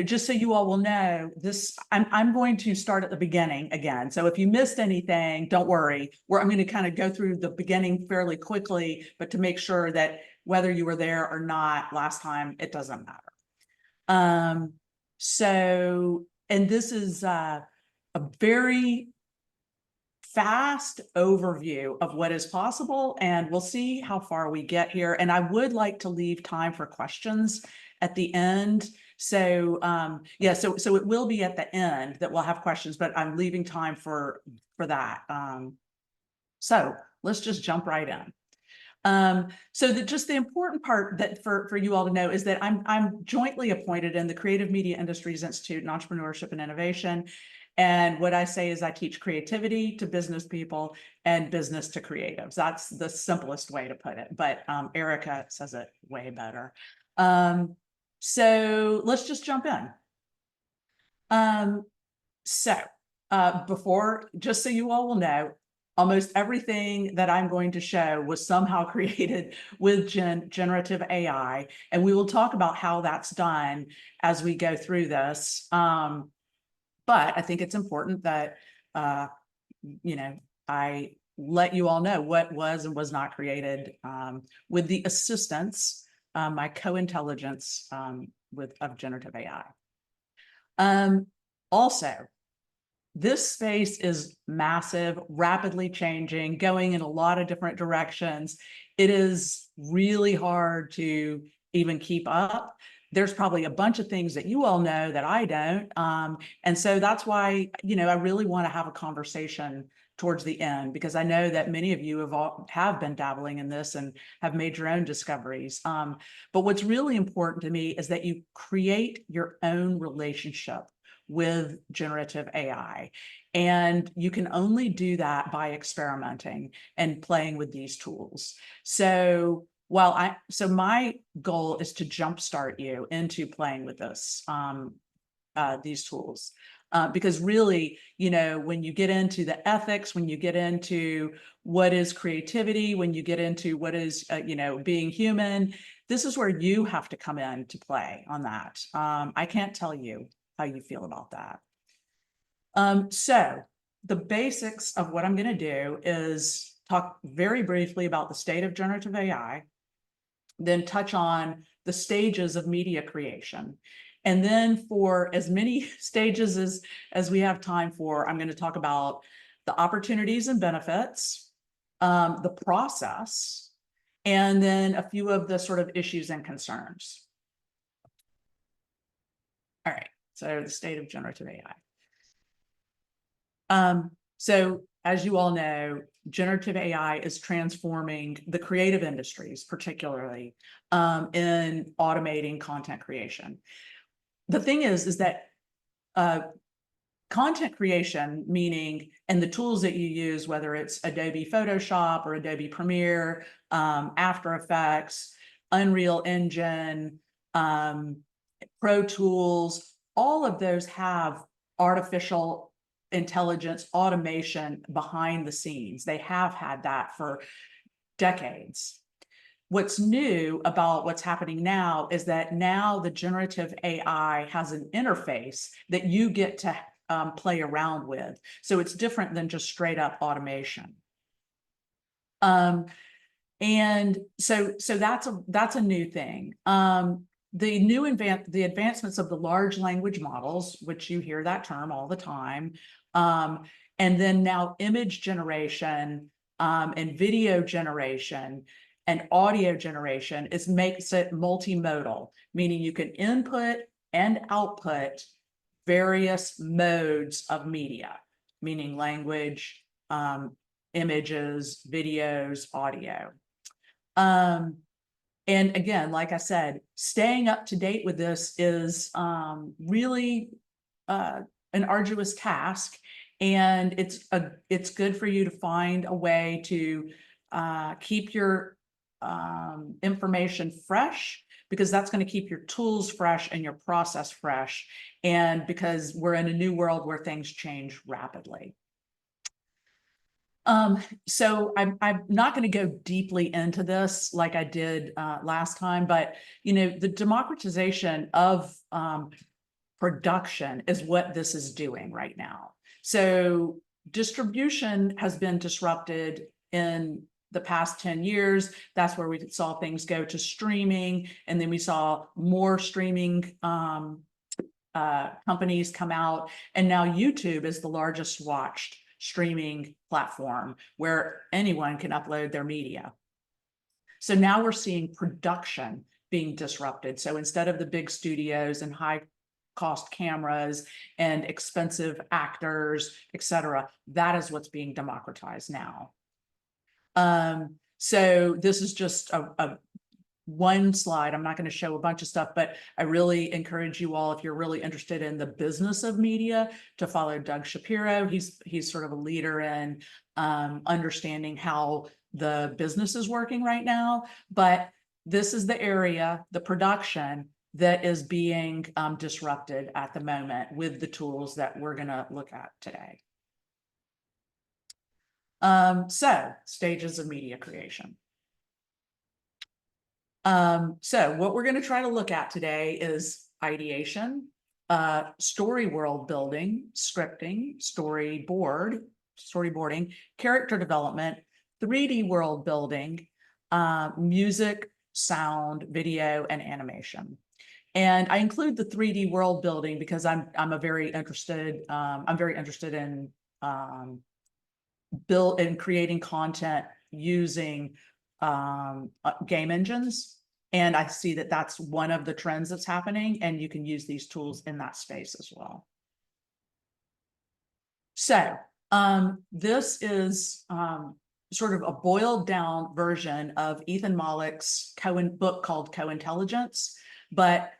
just so you all will know, this I'm going to start at the beginning again. So if you missed anything, don't worry. I'm going to kind of go through the beginning fairly quickly, but to make sure that whether you were there or not last time, it doesn't matter. And this is a very fast overview of what is possible, and we'll see how far we get here. And I would like to leave time for questions at the end. So yeah, so it will be at the end that we'll have questions, but I'm leaving time for that. So let's just jump right in. So just the important part that for you all to know is that I'm jointly appointed in the Creative Media Industries Institute in Entrepreneurship and Innovation. And what I say is I teach creativity to business people and business to creatives. That's the simplest way to put it, but Erica says it way better. So let's just jump in. Before, just so you all will know, almost everything that I'm going to show was somehow created with generative AI, and we will talk about how that's done as we go through this. But I think it's important that, I let you all know what was and was not created with the assistance, my co-intelligence of generative AI. Also, this space is massive, rapidly changing, going in a lot of different directions. It is really hard to even keep up. There's probably a bunch of things that you all know that I don't. And so that's why, I really want to have a conversation towards the end, because I know that many of you have been dabbling in this and have made your own discoveries. But what's really important to me is that you create your own relationship with generative AI. And you can only do that by experimenting and playing with these tools. So my goal is to jumpstart you into playing with these tools. Because really, when you get into the ethics, when you get into what is creativity, when you get into what is, being human, this is where you have to come in to play on that. I can't tell you how you feel about that. So the basics of what I'm going to do is talk very briefly about the state of generative AI, then touch on the stages of media creation. And then for as many stages as we have time for, I'm going to talk about the opportunities and benefits, the process, and then a few of the sort of issues and concerns. All right. So the state of generative AI. So as you all know, generative AI is transforming the creative industries, particularly in automating content creation. The thing is that content creation, meaning, and the tools that you use, whether it's Adobe Photoshop or Adobe Premiere, After Effects, Unreal Engine, Pro Tools, all of those have artificial intelligence automation behind the scenes. They have had that for decades. What's new about what's happening now is that now the generative AI has an interface that you get to play around with. So it's different than just straight up automation. And so that's a new thing. The advancements of the large language models, which you hear that term all the time, and then now image generation and video generation and audio generation makes it multimodal, meaning you can input and output various modes of media, meaning language, images, videos, audio. And again, like I said, staying up to date with this is really an arduous task, and it's good for you to find a way to keep your information fresh, because that's going to keep your tools fresh and your process fresh, and because we're in a new world where things change rapidly. So I'm not going to go deeply into this like I did last time, but the democratization of production is what this is doing right now. So distribution has been disrupted in the past 10 years. That's where we saw things go to streaming, and then we saw more streaming companies come out, and now YouTube is the largest watched streaming platform where anyone can upload their media. So now we're seeing production being disrupted. So instead of the big studios and high cost cameras and expensive actors, et cetera, that is what's being democratized now. So this is just a one slide. I'm not going to show a bunch of stuff, but I really encourage you all, if you're really interested in the business of media, to follow Doug Shapiro. He's sort of a leader in understanding how the business is working right now. But this is the area, the production, that is being disrupted at the moment with the tools that we're going to look at today. So stages of media creation. So what we're going to try to look at today is ideation, story world building, scripting, storyboarding, character development, 3D world building, music, sound, video, and animation. And I include the 3D world building because I'm very interested in creating content using game engines. And I see that that's one of the trends that's happening, and you can use these tools in that space as well. So this is sort of a boiled down version of Ethan Mollick's book called Co-Intelligence, but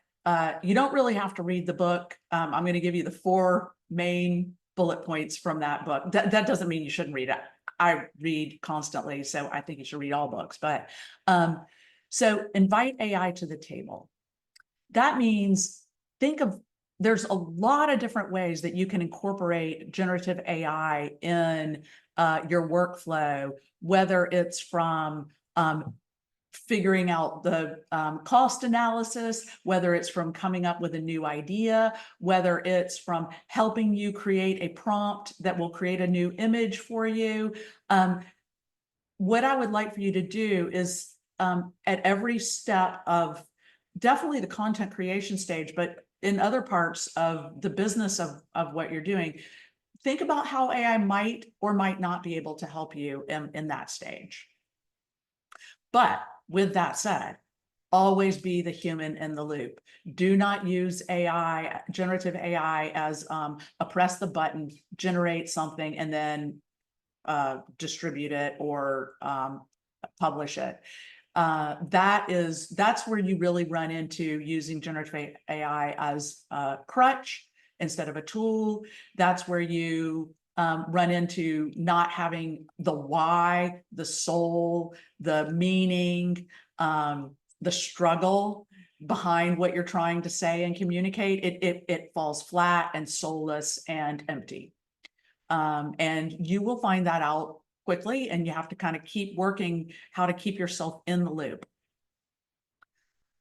you don't really have to read the book. I'm going to give you the 4 main bullet points from that book. That doesn't mean you shouldn't read it. I read constantly, so I think you should read all books. But so invite AI to the table. That means there's a lot of different ways that you can incorporate generative AI in your workflow, whether it's from figuring out the cost analysis, whether it's from coming up with a new idea, whether it's from helping you create a prompt that will create a new image for you. What I would like for you to do is at every step of definitely the content creation stage, but in other parts of the business of what you're doing, think about how AI might or might not be able to help you in that stage. But with that said, always be the human in the loop. Do not use AI, generative AI, as a press the button, generate something, and then distribute it or publish it. That's where you really run into using generative AI as a crutch instead of a tool. That's where you run into not having the why, the soul, the meaning, the struggle behind what you're trying to say and communicate. It falls flat and soulless and empty. And you will find that out quickly, and you have to kind of keep working how to keep yourself in the loop.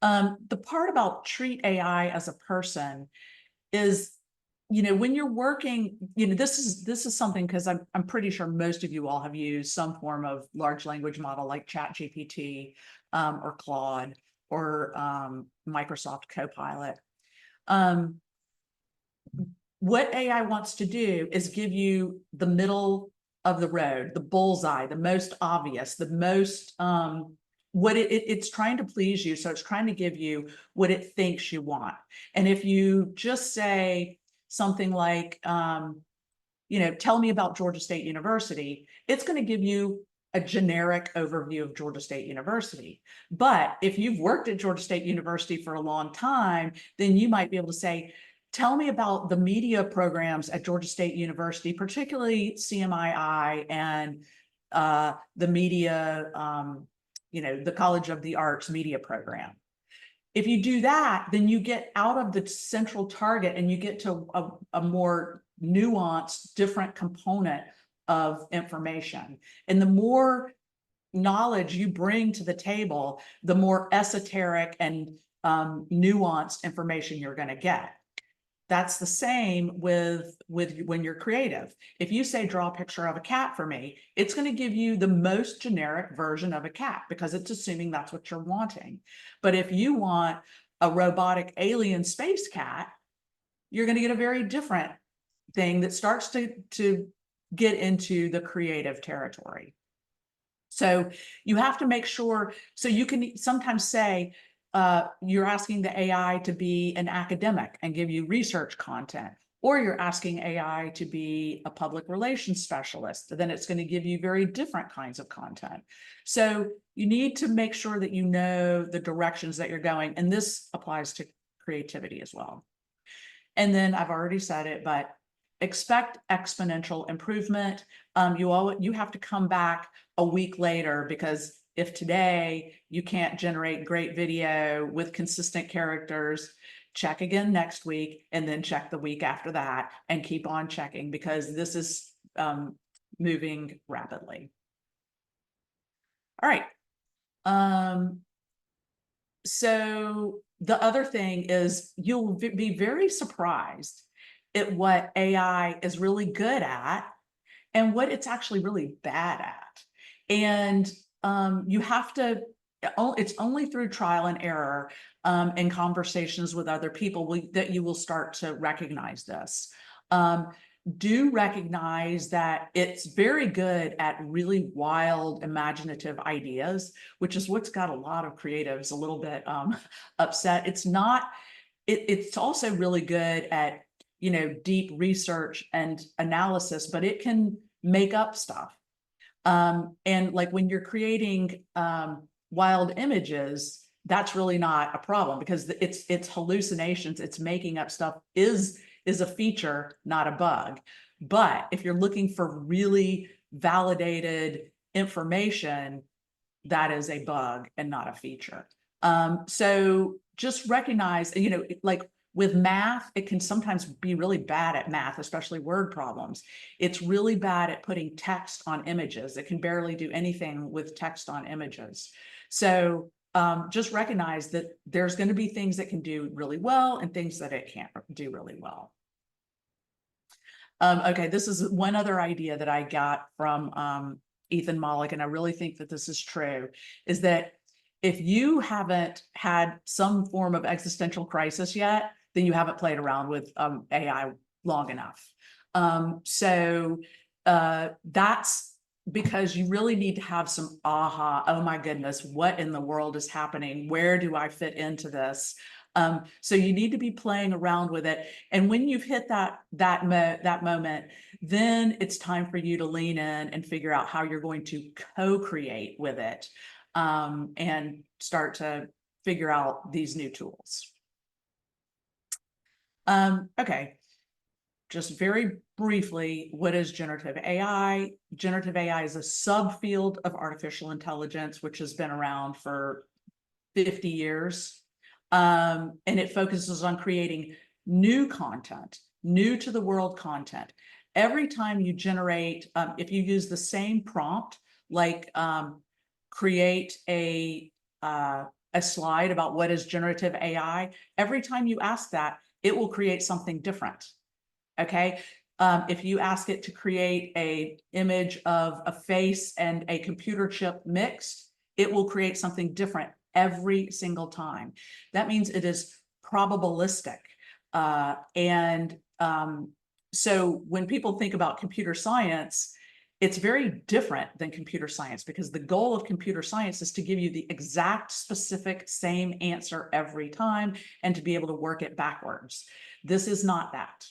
The part about treat AI as a person is, when you're working, this is something, because I'm pretty sure most of you all have used some form of large language model like ChatGPT or Claude or Microsoft Copilot. What AI wants to do is give you the middle of the road, the bullseye, the most obvious, the most what it's trying to please you. So it's trying to give you what it thinks you want. And if you just say something like, tell me about Georgia State University, it's going to give you a generic overview of Georgia State University. But if you've worked at Georgia State University for a long time, then you might be able to say, tell me about the media programs at Georgia State University, particularly CMII and the media, the College of the Arts media program. If you do that, then you get out of the central target and you get to a more nuanced, different component of information. And the more knowledge you bring to the table, the more esoteric and nuanced information you're going to get. That's the same with when you're creative. If you say, draw a picture of a cat for me, it's going to give you the most generic version of a cat because it's assuming that's what you're wanting. But if you want a robotic alien space cat, you're going to get a very different thing that starts to get into the creative territory. So you have to make sure, so you can sometimes say, you're asking the AI to be an academic and give you research content, or you're asking AI to be a public relations specialist, then it's going to give you very different kinds of content. So you need to make sure that you know the directions that you're going, and this applies to creativity as well. And then I've already said it, but expect exponential improvement. You have to come back a week later, because if today you can't generate great video with consistent characters, check again next week, and then check the week after that, and keep on checking, because this is moving rapidly. All right. So the other thing is, you'll be very surprised at what AI is really good at and what it's actually really bad at. And you have to, it's only through trial and error and conversations with other people that you will start to recognize this. Do recognize that it's very good at really wild, imaginative ideas, which is what's got a lot of creatives a little bit upset. It's not, it's also really good at, you know, deep research and analysis, but it can make up stuff. And like when you're creating wild images, that's really not a problem, because it's hallucinations, it's making up stuff is a feature, not a bug. But if you're looking for really validated information, that is a bug and not a feature. So just recognize, you know, like with math, it can sometimes be really bad at math, especially word problems. It's really bad at putting text on images. It can barely do anything with text on images. So just recognize that there's going to be things that can do really well and things that it can't do really well. Okay, this is one other idea that I got from Ethan Mollick, and I really think that this is true, is that if you haven't had some form of existential crisis yet, then you haven't played around with AI long enough. So that's because you really need to have some aha, oh my goodness, what in the world is happening? Where do I fit into this? So you need to be playing around with it. And when you've hit that moment, then it's time for you to lean in and figure out how you're going to co-create with it, and start to figure out these new tools. Okay, just very briefly, what is generative AI? Generative AI is a subfield of artificial intelligence, which has been around for 50 years. And it focuses on creating new content, new to the world content. Every time you generate, if you use the same prompt, like create a slide about what is generative AI, every time you ask that, it will create something different. Okay. If you ask it to create an image of a face and a computer chip mixed, it will create something different every single time. That means it is probabilistic. So when people think about computer science, it's very different than computer science, because the goal of computer science is to give you the exact specific same answer every time and to be able to work it backwards. This is not that.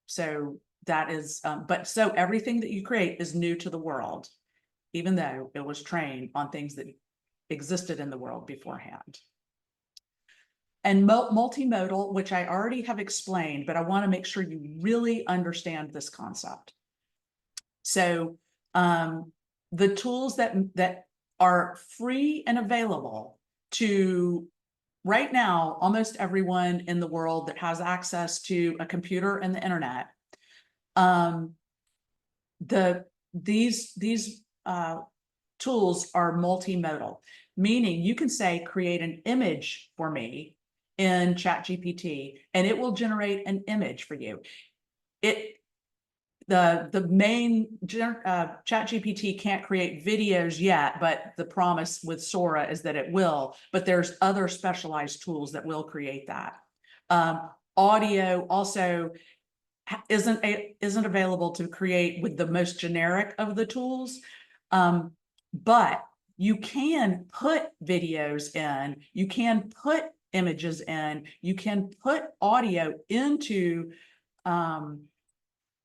So that is, so everything that you create is new to the world, even though it was trained on things that existed in the world beforehand. And multimodal, which I already have explained, but I want to make sure you really understand this concept. So the tools that are free and available to, right now, almost everyone in the world that has access to a computer and the internet, these tools are multimodal, meaning you can say, create an image for me in ChatGPT, and it will generate an image for you. The main ChatGPT can't create videos yet, but the promise with Sora is that it will. But there's other specialized tools that will create that. Audio also isn't available to create with the most generic of the tools, but you can put videos in, you can put images in, you can put audio into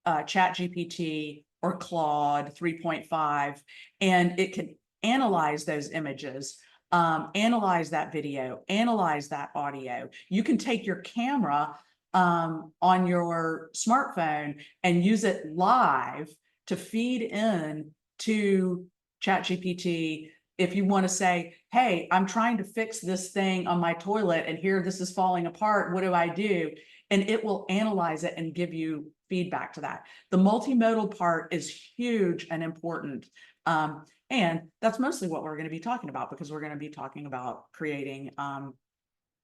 ChatGPT or Claude 3.5, and it can analyze those images, analyze that video, analyze that audio. You can take your camera on your smartphone and use it live to feed in to ChatGPT. If you want to say, hey, I'm trying to fix this thing on my toilet and here this is falling apart, what do I do? And it will analyze it and give you feedback to that. The multimodal part is huge and important. And that's mostly what we're going to be talking about, because we're going to be talking about creating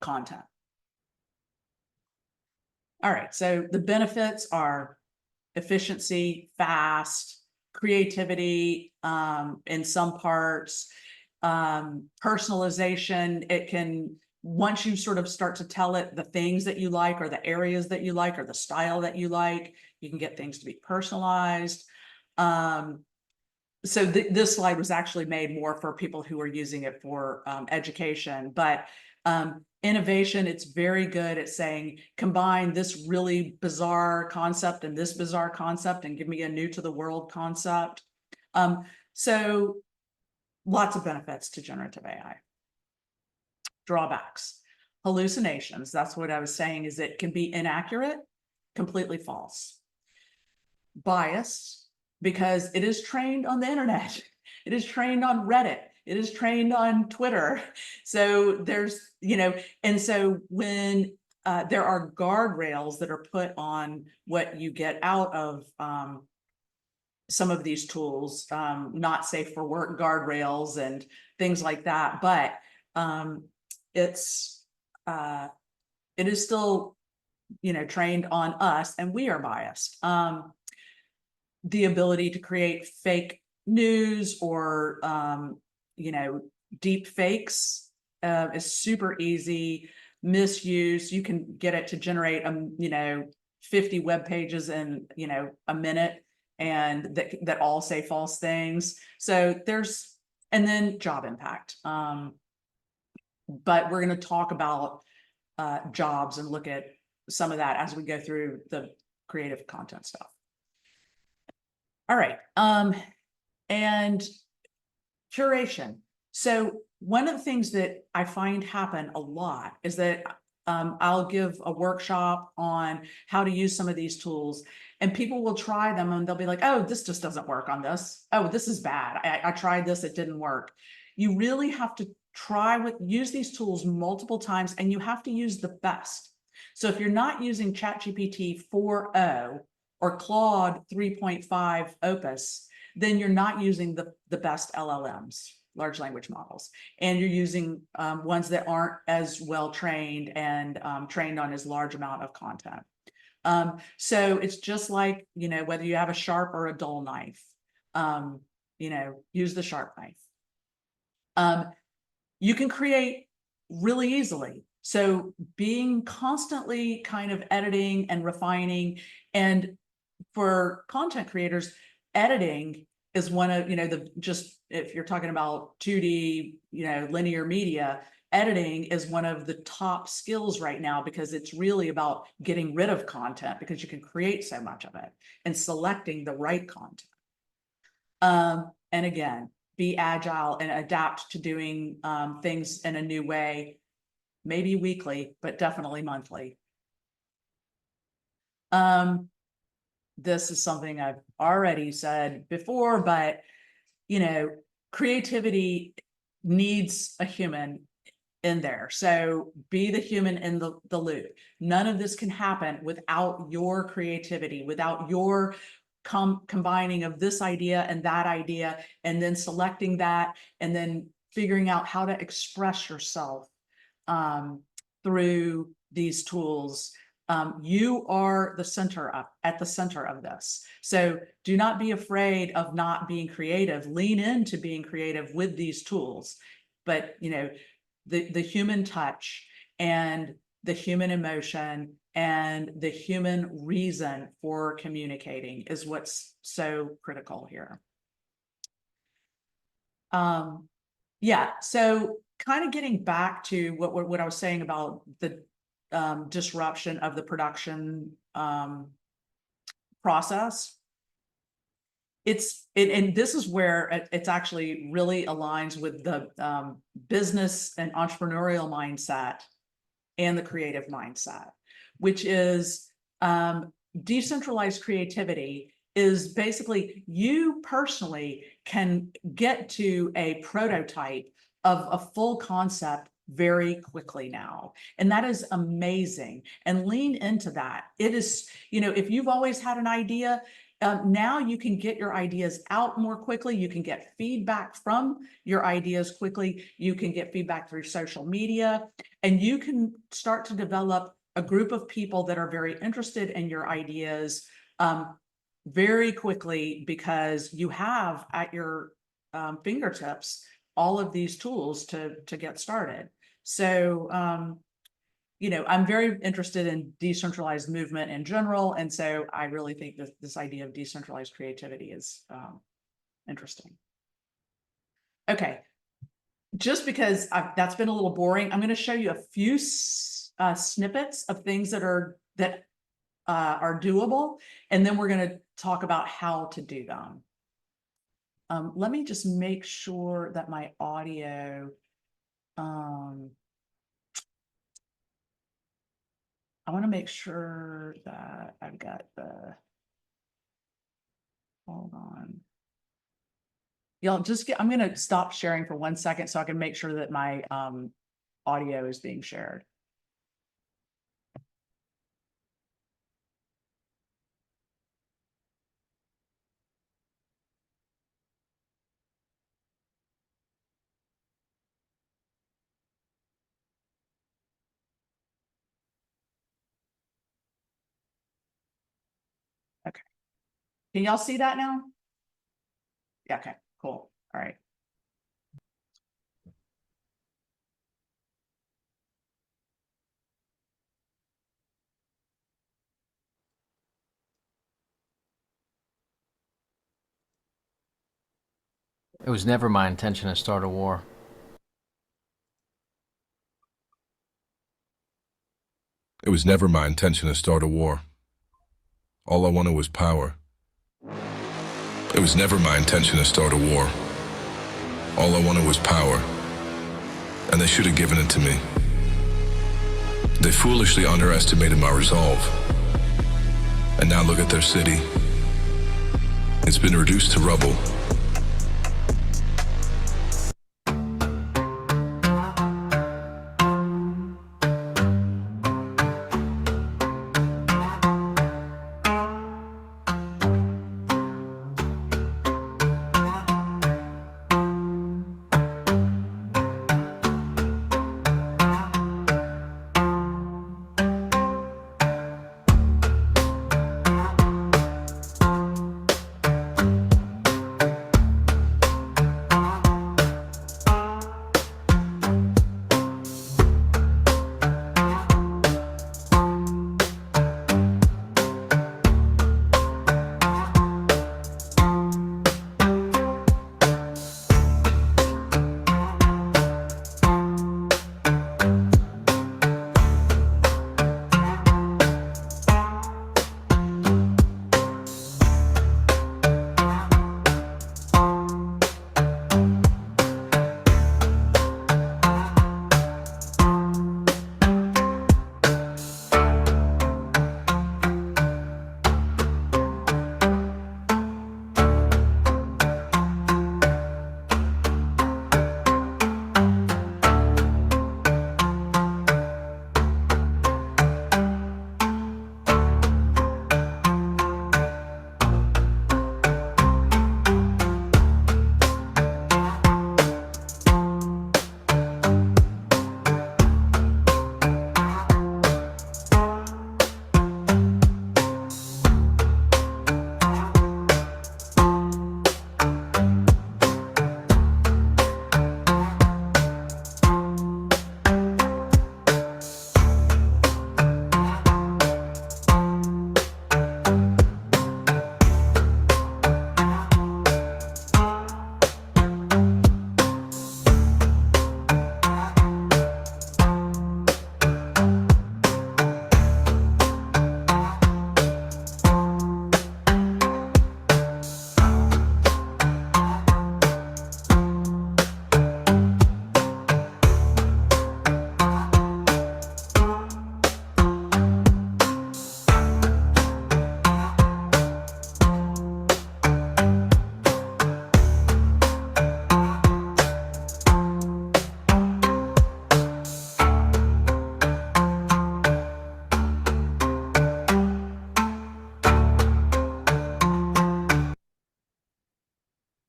content. All right, so the benefits are efficiency, fast, creativity in some parts, personalization. It can, once you sort of start to tell it the things that you like, or the areas that you like, or the style that you like, you can get things to be personalized. So this slide was actually made more for people who are using it for education, but innovation, it's very good at saying, combine this really bizarre concept and this bizarre concept and give me a new to the world concept. So lots of benefits to generative AI. Drawbacks, hallucinations. That's what I was saying, is it can be inaccurate, completely false. Bias, because it is trained on the internet. It is trained on Reddit. It is trained on Twitter. So there's, and so when there are guardrails that are put on what you get out of some of these tools, not safe for work guardrails and things like that, but it is still, trained on us, and we are biased. The ability to create fake news or, deep fakes is super easy. Misuse, you can get it to generate, 50 web pages in, a minute, and that all say false things. So there's, and then job impact. But we're going to talk about jobs and look at some of that as we go through the creative content stuff. All right. And curation. So one of the things that I find happen a lot is that I'll give a workshop on how to use some of these tools, and people will try them and they'll be like, oh, this just doesn't work on this. Oh, this is bad. I tried this, it didn't work. You really have to use these tools multiple times, and you have to use the best. So if you're not using ChatGPT 4.0 or Claude 3.5 Opus, then you're not using the best LLMs, large language models, and you're using ones that aren't as well trained and trained on as large amount of content. So it's just like, whether you have a sharp or a dull knife, use the sharp knife. You can create really easily. So being constantly kind of editing and refining, and for content creators, editing is one of, if you're talking about 2D, linear media, editing is one of the top skills right now, because it's really about getting rid of content, because you can create so much of it, and selecting the right content. And again, be agile and adapt to doing things in a new way, maybe weekly, but definitely monthly. This is something I've already said before, but creativity needs a human in there. So be the human in the loop. None of this can happen without your creativity, without your combining of this idea and that idea, and then selecting that, and then figuring out how to express yourself through these tools. You are at the center of this. So do not be afraid of not being creative. Lean into being creative with these tools. But, you know, the human touch and the human emotion and the human reason for communicating is what's so critical here. Yeah, so kind of getting back to what I was saying about the disruption of the production process. And this is where it's actually really aligns with the business and entrepreneurial mindset and the creative mindset, which is decentralized creativity is basically you personally can get to a prototype of a full concept very quickly now. And that is amazing. And lean into that. It is, you know, if you've always had an idea, now you can get your ideas out more quickly. You can get feedback from your ideas quickly. You can get feedback through social media, and you can start to develop a group of people that are very interested in your ideas very quickly, because you have at your fingertips all of these tools to get started. So, you know, I'm very interested in decentralized movement in general. And so I really think that this idea of decentralized creativity is interesting. Okay, just because that's been a little boring, I'm going to show you a few snippets of things that are doable, and then we're going to talk about how to do them. Let me just make sure that my audio I want to make sure that I've got the, hold on. Y'all just I'm going to stop sharing for 1 second so I can make sure that my audio is being shared. Okay. Can y'all see that now? Yeah, okay, cool. All right. It was never my intention to start a war. It was never my intention to start a war. All I wanted was power. It was never my intention to start a war. All I wanted was power. And they should have given it to me. They foolishly underestimated my resolve. And now look at their city. It's been reduced to rubble.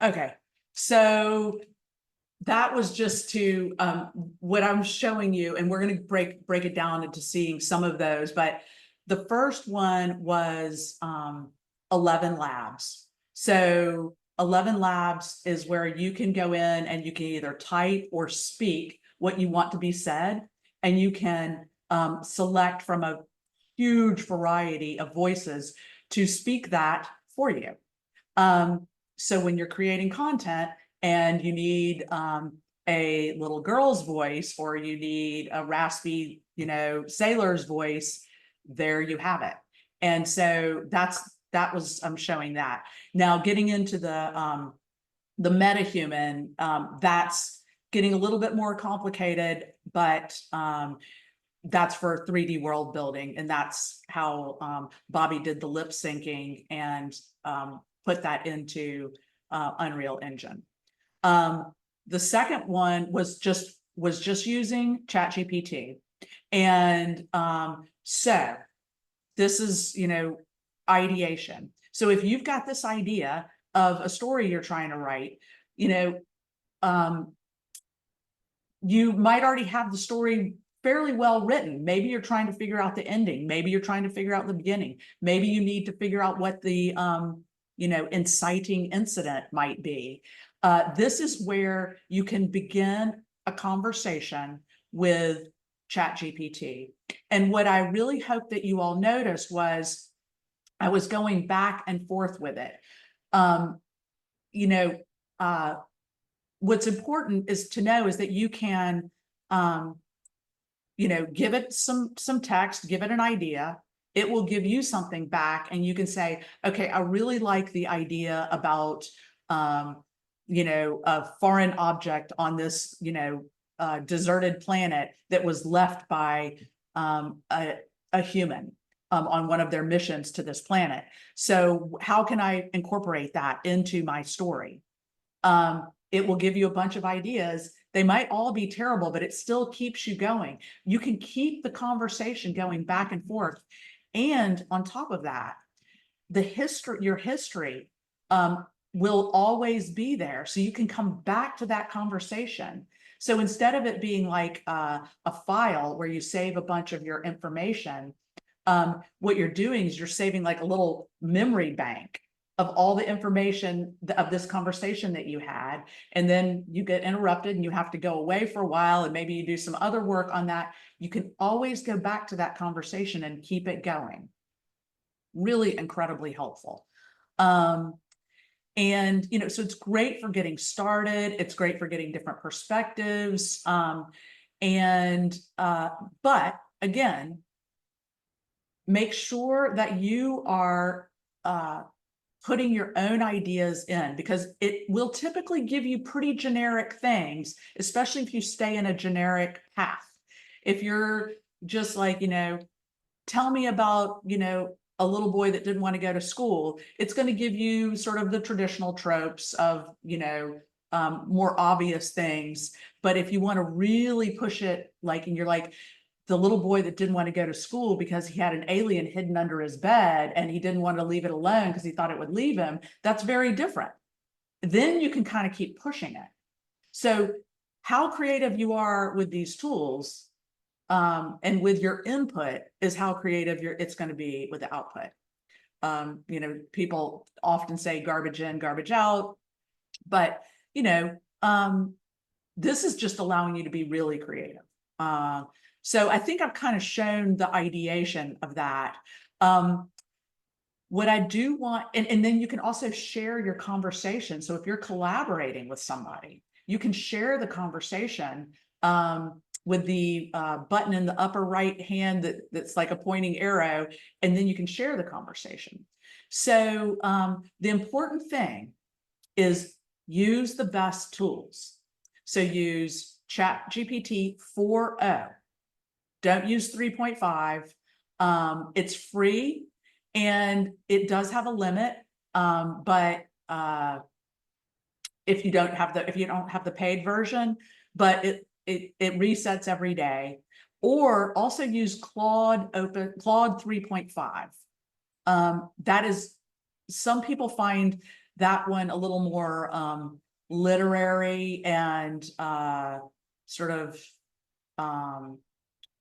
Okay, so that was just to what I'm showing you, and we're going to break it down into seeing some of those. But the first one was 11 labs. So 11 labs is where you can go in and you can either type or speak what you want to be said, and you can select from a huge variety of voices to speak that for you. So when you're creating content and you need a little girl's voice, or you need a raspy, sailor's voice, there you have it. And so that was showing that. Now getting into the metahuman, that's getting a little bit more complicated, but that's for 3D world building, and that's how Bobby did the lip syncing and put that into Unreal Engine. The second one was just using ChatGPT, and so this is ideation. So if you've got this idea of a story you're trying to write, you might already have the story fairly well written. Maybe you're trying to figure out the ending. Maybe you're trying to figure out the beginning. Maybe you need to figure out what the inciting incident might be. This is where you can begin a conversation with ChatGPT. And what I really hope that you all noticed was I was going back and forth with it. What's important is to know is that you can, give it some text, give it an idea. It will give you something back, and you can say, okay, I really like the idea about, a foreign object on this, deserted planet that was left by a human on one of their missions to this planet. So how can I incorporate that into my story? It will give you a bunch of ideas. They might all be terrible, but it still keeps you going. You can keep the conversation going back and forth. And on top of that, your history will always be there. So you can come back to that conversation. So instead of it being like a file where you save a bunch of your information, what you're doing is you're saving like a little memory bank of all the information of this conversation that you had. And then you get interrupted and you have to go away for a while, and maybe you do some other work on that. You can always go back to that conversation and keep it going. Really incredibly helpful. So it's great for getting started. It's great for getting different perspectives. But again, make sure that you are putting your own ideas in, because it will typically give you pretty generic things, especially if you stay in a generic path. If you're just like, tell me about, a little boy that didn't want to go to school, it's going to give you sort of the traditional tropes of, more obvious things. But if you want to really push it, like, and you're like, the little boy that didn't want to go to school because he had an alien hidden under his bed and he didn't want to leave it alone because he thought it would leave him, that's very different. Then you can kind of keep pushing it. So how creative you are with these tools and with your input is how creative it's going to be with the output. People often say garbage in, garbage out, but this is just allowing you to be really creative. So I think I've kind of shown the ideation of that. What I do want, and then you can also share your conversation. So if you're collaborating with somebody, you can share the conversation with the button in the upper right hand that's like a pointing arrow, and then you can share the conversation. So the important thing is use the best tools. So use ChatGPT 4.0. Don't use 3.5. It's free and it does have a limit. But if you don't have the paid version, but it resets every day. Or also use Claude 3.5. That is, some people find that one a little more literary and sort of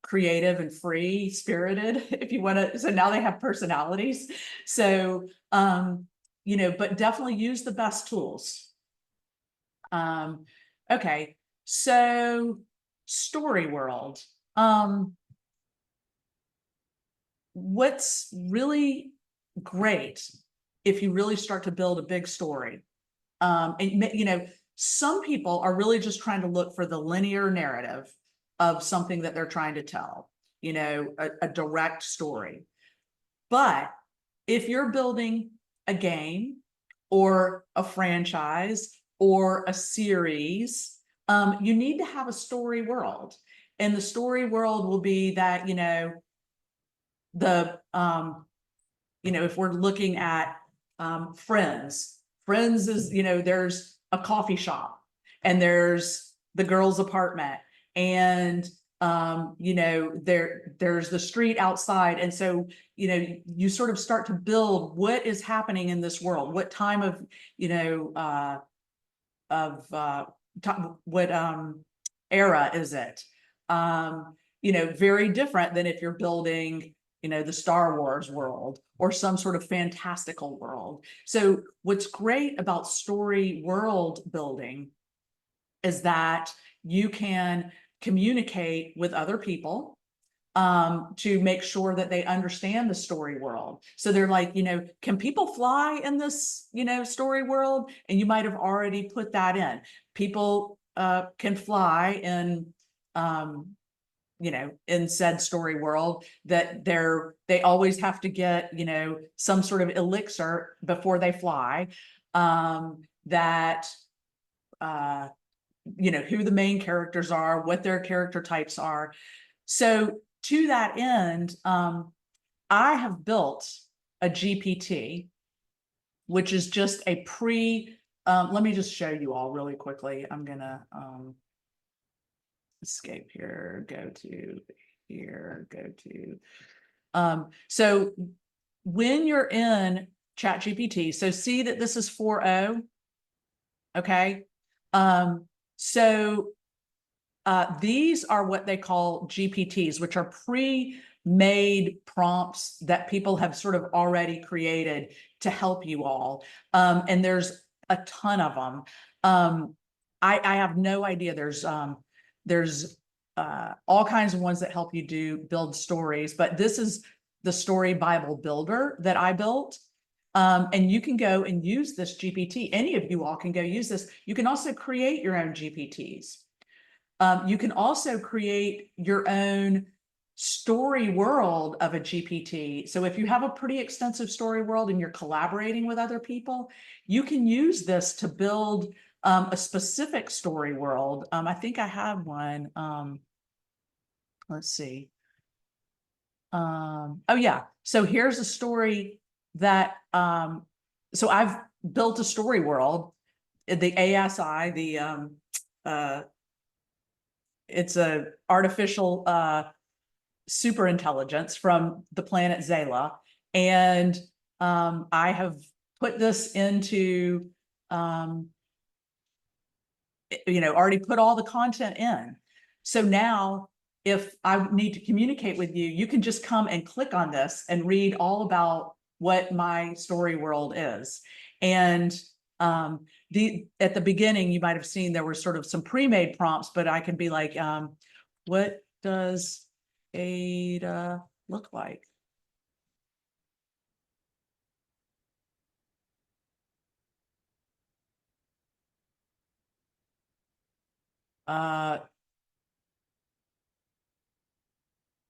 creative and free spirited, if you want to. So now they have personalities. So, you know, but definitely use the best tools. Okay, so story world. What's really great if you really start to build a big story, and you know, some people are really just trying to look for the linear narrative of something that they're trying to tell, you know, a direct story. But if you're building a game or a franchise or a series, you need to have a story world. And the story world will be that, you know, if we're looking at Friends is, you know, there's a coffee shop and there's the girls' apartment and you know, there's the street outside. And so, you know, you sort of start to build what is happening in this world, what time of, you know, what era is it? You know, very different than if you're building, you know, the Star Wars world or some sort of fantastical world. So what's great about story world building is that you can communicate with other people to make sure that they understand the story world. So they're like, you know, can people fly in this, you know, story world? And you might have already put that in. People can fly in, you know, in said story world, that they always have to get, you know, some sort of elixir before they fly. That you know, who the main characters are, what their character types are. So to that end, I have built a GPT, which is just a let me just show you all really quickly. I'm gonna escape here, go to here, go to. So when you're in ChatGPT, so see that this is 4.0, okay? So these are what they call GPTs, which are pre-made prompts that people have sort of already created to help you all. And there's a ton of them. I have no idea. There's all kinds of ones that help you build stories, but this is the Story Bible Builder that I built. And you can go and use this GPT. Any of you all can go use this. You can also create your own GPTs. You can also create your own story world of a GPT. So if you have a pretty extensive story world and you're collaborating with other people, you can use this to build a specific story world. I think I have one. Let's see. Oh yeah. So here's a story that, so I've built a story world, the ASI, it's a artificial super intelligence from the planet Zala. And I have put this into, you know, already put all the content in. So now if I need to communicate with you, you can just come and click on this and read all about what my story world is. And at the beginning, you might have seen there were sort of some pre-made prompts, but I can be like, what does Ada look like?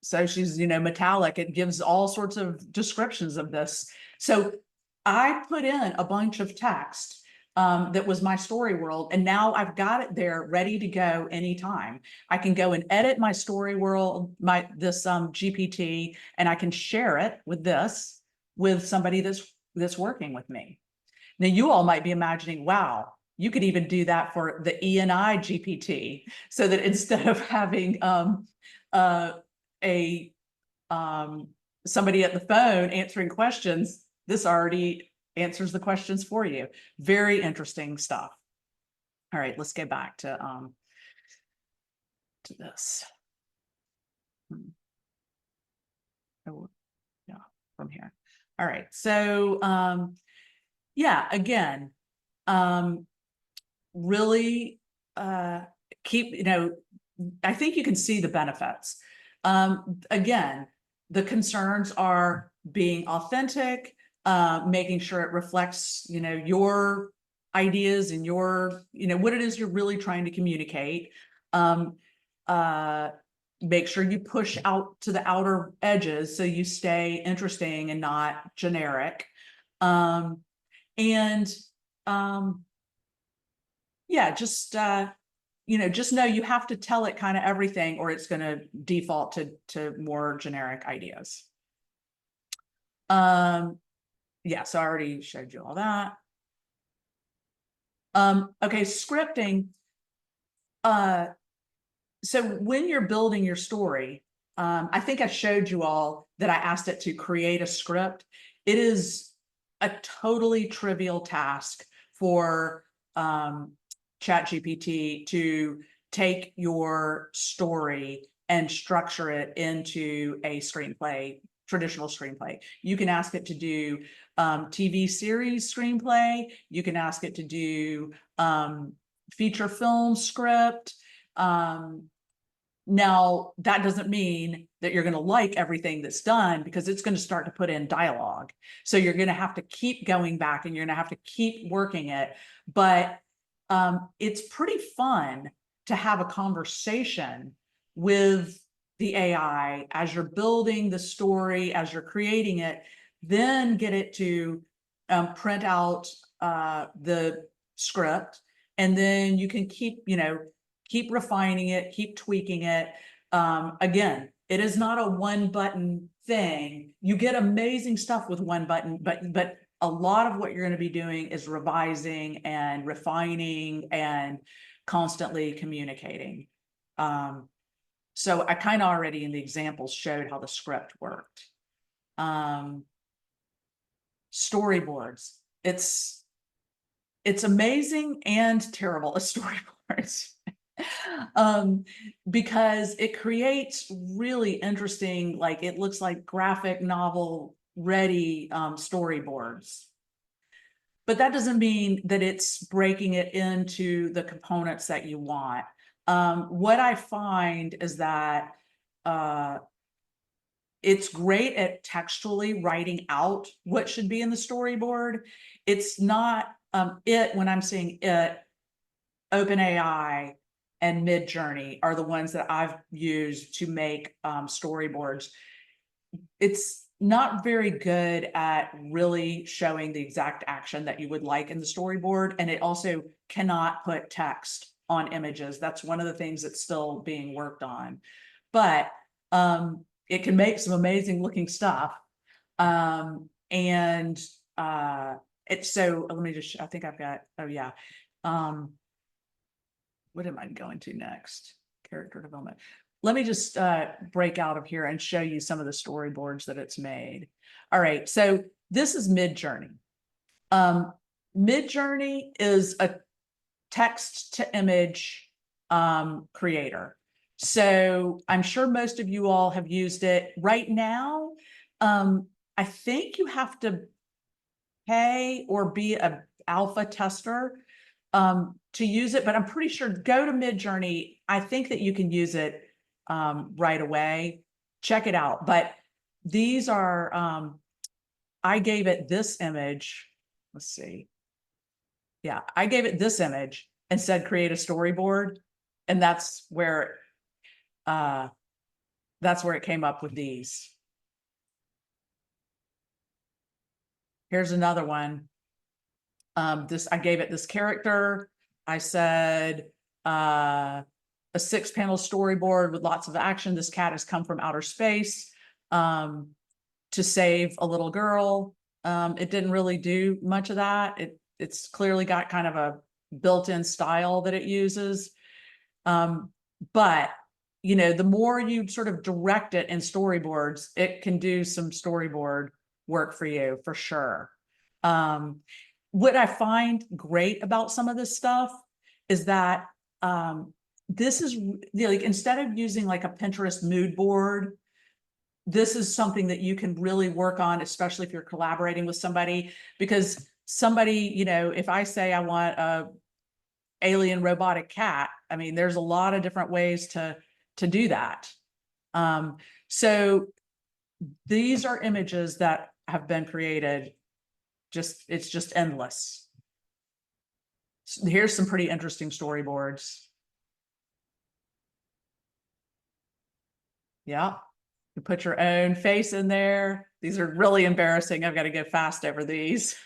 So she's, you know, metallic. It gives all sorts of descriptions of this. So I put in a bunch of text that was my story world. And now I've got it there ready to go anytime. I can go and edit my story world, this GPT, and I can share it with somebody that's working with me. Now you all might be imagining, wow, you could even do that for the ENI GPT, so that instead of having somebody at the phone answering questions, this already answers the questions for you. Very interesting stuff. All right, let's get back to this. Oh, yeah, from here. All right, so yeah, again, really keep, I think you can see the benefits. Again, the concerns are being authentic, making sure it reflects, your ideas and your, what it is you're really trying to communicate. Make sure you push out to the outer edges so you stay interesting and not generic. And yeah, just just know you have to tell it kind of everything, or it's going to default to more generic ideas. Yeah, so I already showed you all that. Okay, scripting. So when you're building your story, I think I showed you all that I asked it to create a script. It is a totally trivial task for ChatGPT to take your story and structure it into a screenplay, traditional screenplay. You can ask it to do TV series screenplay. You can ask it to do feature film script. Now, that doesn't mean that you're going to like everything that's done, because it's going to start to put in dialogue. So you're going to have to keep going back and you're going to have to keep working it. But it's pretty fun to have a conversation with the AI as you're building the story, as you're creating it, then get it to print out the script. And then you can keep, keep refining it, keep tweaking it. Again, it is not a one button thing. You get amazing stuff with one button, but a lot of what you're going to be doing is revising and refining and constantly communicating. So I kind of already in the examples showed how the script worked. Storyboards. It's amazing and terrible as storyboards. Because it creates really interesting, like it looks like graphic novel ready storyboards. But that doesn't mean that it's breaking it into the components that you want. What I find is that it's great at textually writing out what should be in the storyboard. It's not when I'm saying it, OpenAI and Midjourney are the ones that I've used to make storyboards. It's not very good at really showing the exact action that you would like in the storyboard. And it also cannot put text on images. That's one of the things that's still being worked on. But it can make some amazing looking stuff. It's so let me just, I think I've got, oh yeah. What am I going to next? Character development. Let me just break out of here and show you some of the storyboards that it's made. All right, so this is Midjourney. Midjourney is a text to image creator. So I'm sure most of you all have used it. Right now, I think you have to pay or be an alpha tester to use it, but I'm pretty sure go to Midjourney. I think that you can use it right away. Check it out. But these are, I gave it this image. Let's see. Yeah, I gave it this image and said, create a storyboard. And that's where it came up with these. Here's another one. I gave it this character. I said, a 6-panel storyboard with lots of action. This cat has come from outer space to save a little girl. It didn't really do much of that. It's clearly got kind of a built-in style that it uses. But the more you sort of direct it in storyboards, it can do some storyboard work for you for sure. What I find great about some of this stuff is that this is like, instead of using like a Pinterest mood board, this is something that you can really work on, especially if you're collaborating with somebody, because somebody, if I say I want a alien robotic cat, I mean, there's a lot of different ways to do that. So these are images that have been created. It's just endless. Here's some pretty interesting storyboards. Yeah. You put your own face in there. These are really embarrassing. I've got to go fast over these.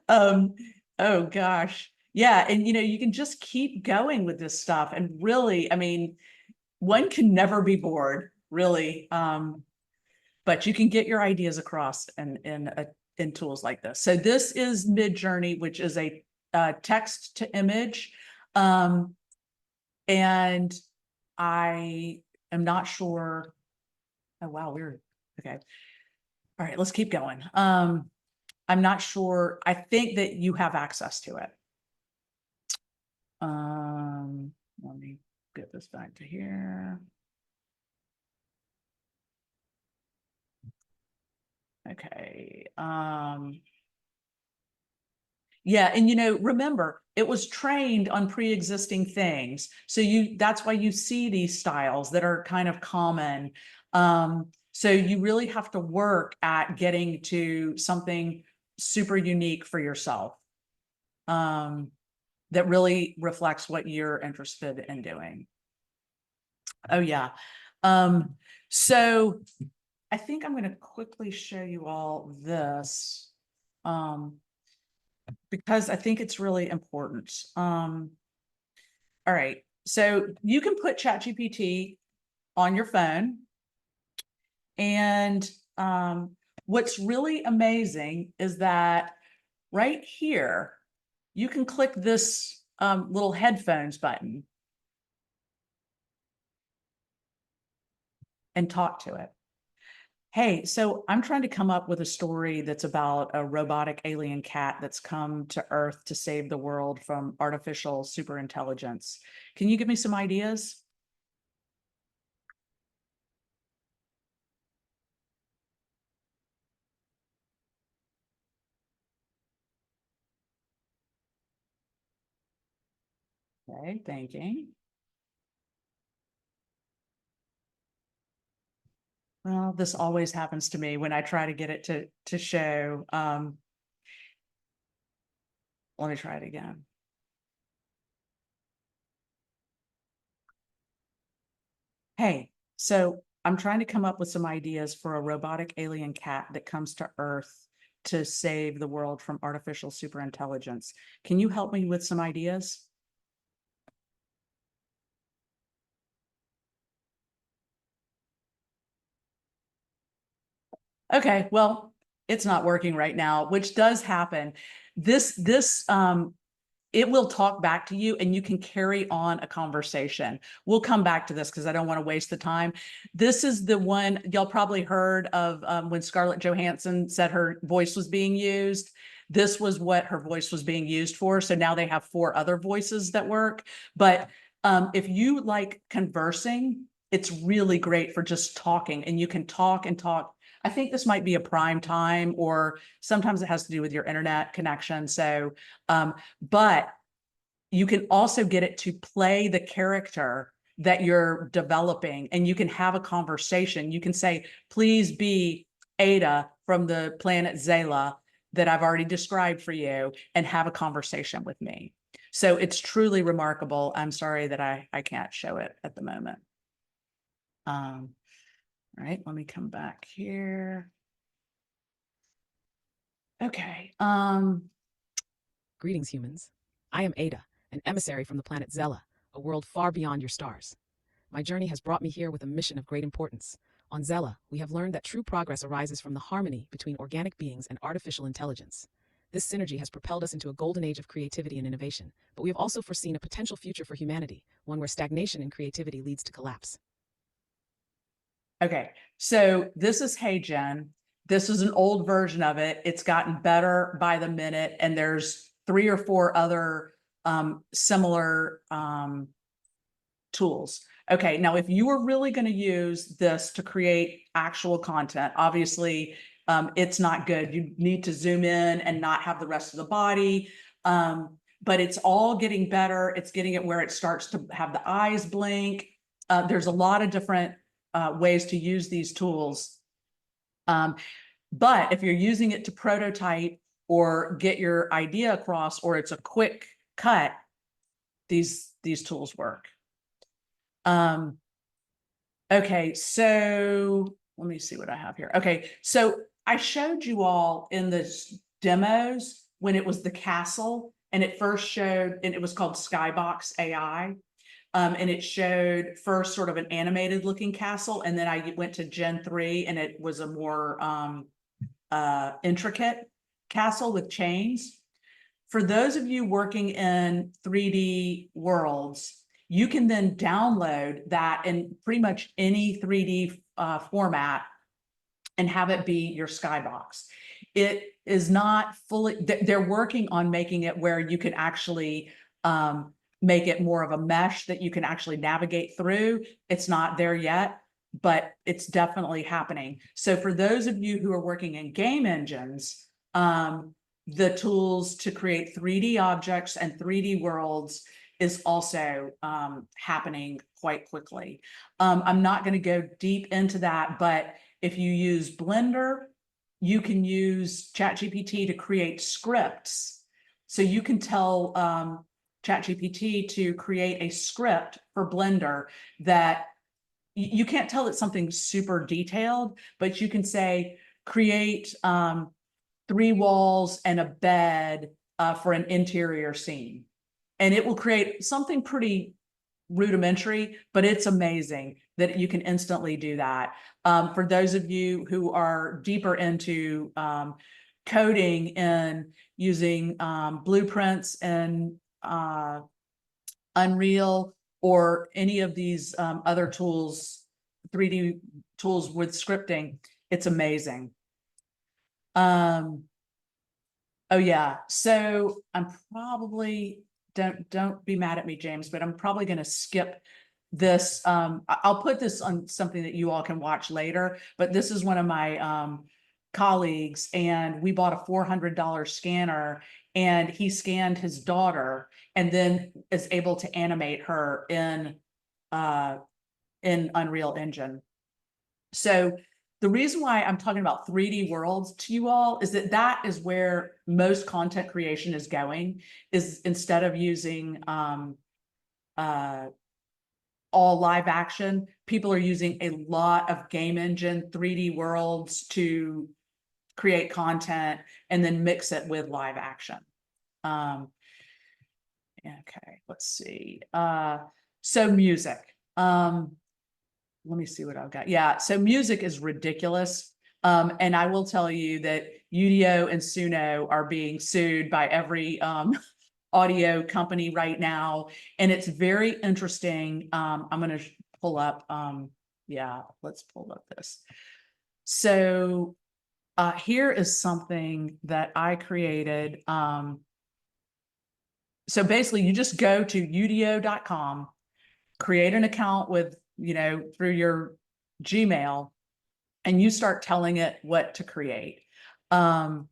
Oh gosh. Yeah. And you can just keep going with this stuff. And really, I mean, one can never be bored, really. But you can get your ideas across in tools like this. So this is Midjourney, which is a text to image. And I am not sure. Oh, wow, weird. Okay. All right, let's keep going. I'm not sure. I think that you have access to it. Let me get this back to here. Okay. Yeah, and remember, it was trained on pre-existing things. So that's why you see these styles that are kind of common. So you really have to work at getting to something super unique for yourself. That really reflects what you're interested in doing. Oh yeah. So I think I'm going to quickly show you all this. Because I think it's really important. All right, so you can put ChatGPT on your phone. And what's really amazing is that right here, you can click this little headphones button and talk to it. Hey, so I'm trying to come up with a story that's about a robotic alien cat that's come to Earth to save the world from artificial superintelligence. Can you give me some ideas? Okay, thinking. Well, this always happens to me when I try to get it to show. Let me try it again. Hey, so I'm trying to come up with some ideas for a robotic alien cat that comes to Earth to save the world from artificial superintelligence. Can you help me with some ideas? Okay, well, it's not working right now, which does happen. This it will talk back to you and you can carry on a conversation. We'll come back to this because I don't want to waste the time. This is the one y'all probably heard of when Scarlett Johansson said her voice was being used. This was what her voice was being used for. So now they have 4 other voices that work. But if you like conversing, it's really great for just talking, and you can talk and talk. I think this might be a prime time, or sometimes it has to do with your internet connection. So, but you can also get it to play the character that you're developing, and you can have a conversation. You can say, please be Ada from the planet Zela that I've already described for you, and have a conversation with me. So it's truly remarkable. I'm sorry that I can't show it at the moment. All right, let me come back here. Okay. Greetings, humans. I am Ada, an emissary from the planet Zella, a world far beyond your stars. My journey has brought me here with a mission of great importance. On Zella, we have learned that true progress arises from the harmony between organic beings and artificial intelligence. This synergy has propelled us into a golden age of creativity and innovation, but we have also foreseen a potential future for humanity, one where stagnation in creativity leads to collapse. Okay, so this is Hey Jen. This is an old version of it. It's gotten better by the minute, and there's 3 or 4 other similar tools. Okay, now if you were really going to use this to create actual content, obviously it's not good. You need to zoom in and not have the rest of the body. But it's all getting better. It's getting it where it starts to have the eyes blink. There's a lot of different ways to use these tools. But if you're using it to prototype or get your idea across, or it's a quick cut, these tools work. Okay, so let me see what I have here. Okay, so I showed you all in the demos when it was the castle, and it first showed, and it was called Skybox AI. And it showed first sort of an animated looking castle, and then I went to Gen 3 and it was a more intricate castle with chains. For those of you working in 3D worlds, you can then download that in pretty much any 3D format and have it be your skybox. It is not fully, they're working on making it where you can actually make it more of a mesh that you can actually navigate through. It's not there yet, but it's definitely happening. So for those of you who are working in game engines, the tools to create 3D objects and 3D worlds is also happening quite quickly. I'm not going to go deep into that, but if you use Blender, you can use ChatGPT to create scripts. So you can tell ChatGPT to create a script for Blender that you can't tell it's something super detailed, but you can say, create 3 walls and a bed for an interior scene. And it will create something pretty rudimentary, but it's amazing that you can instantly do that. For those of you who are deeper into coding and using blueprints and Unreal or any of these other tools, 3D tools with scripting, it's amazing. Oh yeah, so I'm probably, don't be mad at me, James, but I'm probably going to skip this. I'll put this on something that you all can watch later, but this is one of my colleagues, and we bought a $400 scanner, and he scanned his daughter and then is able to animate her in Unreal Engine. So the reason why I'm talking about 3D worlds to you all is that that is where most content creation is going, is instead of using all live action, people are using a lot of game engine 3D worlds to create content and then mix it with live action. Okay, let's see. So music. Let me see what I've got. Yeah, so music is ridiculous. And I will tell you that Udio and Suno are being sued by every audio company right now. And it's very interesting. I'm going to pull up. Yeah, let's pull up this. So here is something that I created. So basically you just go to udio.com, create an account with, through your Gmail, and you start telling it what to create. I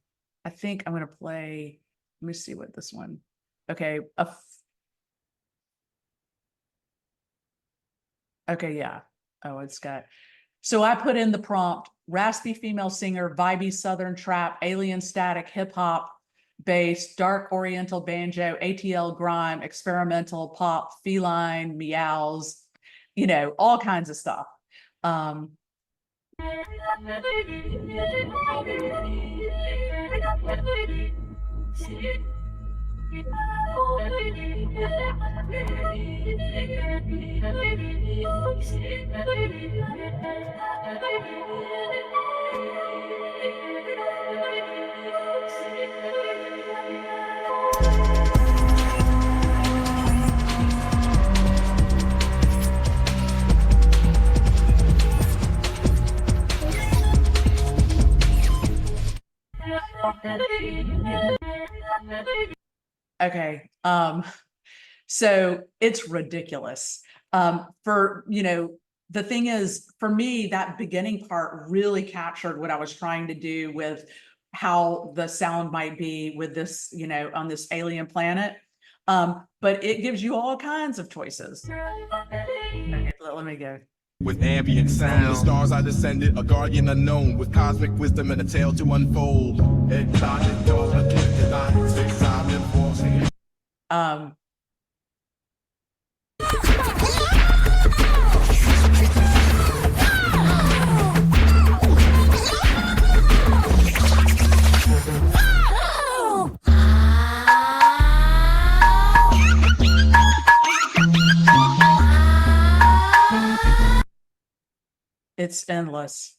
think I'm going to play, let me see what this one. Okay. Okay. Yeah. Oh, it's got, so I put in the prompt, raspy female singer, vibey Southern trap, alien static, hip hop, bass, dark oriental banjo, ATL grime, experimental pop, feline, meows, all kinds of stuff. Okay. So it's ridiculous. The thing is, for me, that beginning part really captured what I was trying to do with how the sound might be with this, on this alien planet. But it gives you all kinds of choices. Okay, let me go. With ambient sound, from the stars I descended, a guardian unknown, with cosmic wisdom and a tale to unfold. Um, it's endless.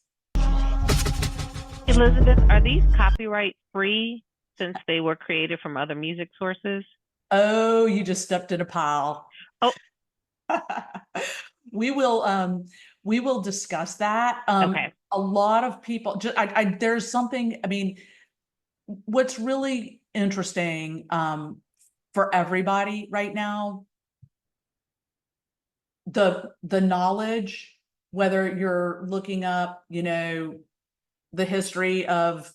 Elizabeth, are these copyright free since they were created from other music sources? Oh, you just stepped in a pile. Oh. We will discuss that. Okay. A lot of people just there's something, what's really interesting for everybody right now, the knowledge, whether you're looking up, the history of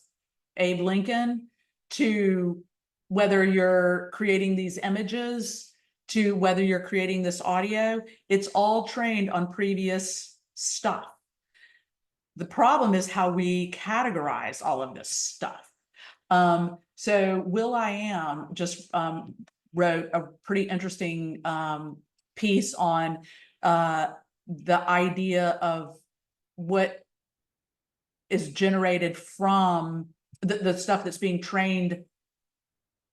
Abe Lincoln, to whether you're creating these images, to whether you're creating this audio, it's all trained on previous stuff. The problem is how we categorize all of this stuff. So will.i.am just wrote a pretty interesting piece on the idea of what is generated from the stuff that's being trained,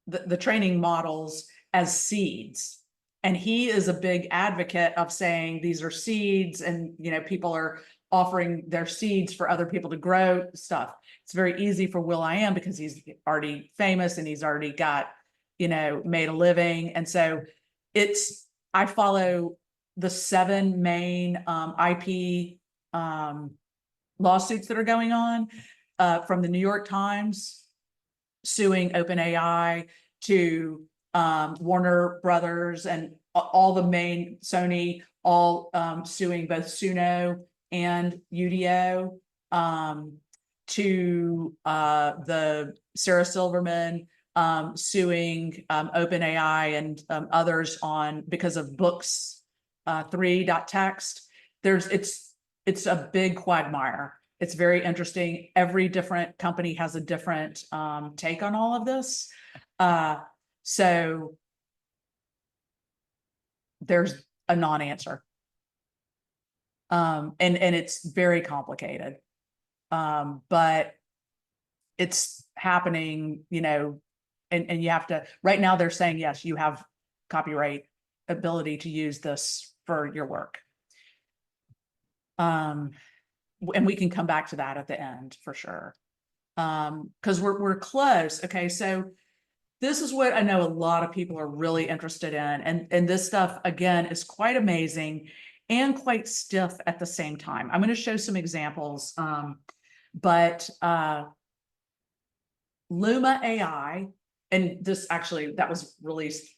the training models, as seeds. And he is a big advocate of saying these are seeds, and people are offering their seeds for other people to grow stuff. It's very easy for will.i.am because he's already famous and he's already got, made a living. And so I follow the 7 main IP lawsuits that are going on, from the New York Times suing OpenAI to Warner Brothers and all the main Sony, all suing both Suno and Udio, to the Sarah Silverman suing OpenAI and others because of books 3.txt. It's a big quagmire. It's very interesting. Every different company has a different take on all of this. So there's a non-answer. And it's very complicated. But it's happening, and you have to, right now they're saying, yes, you have copyright ability to use this for your work. And we can come back to that at the end for sure. Because we're close. Okay, so this is what I know a lot of people are really interested in. And this stuff, again, is quite amazing and quite stiff at the same time. I'm going to show some examples. But Luma AI, and this actually, that was released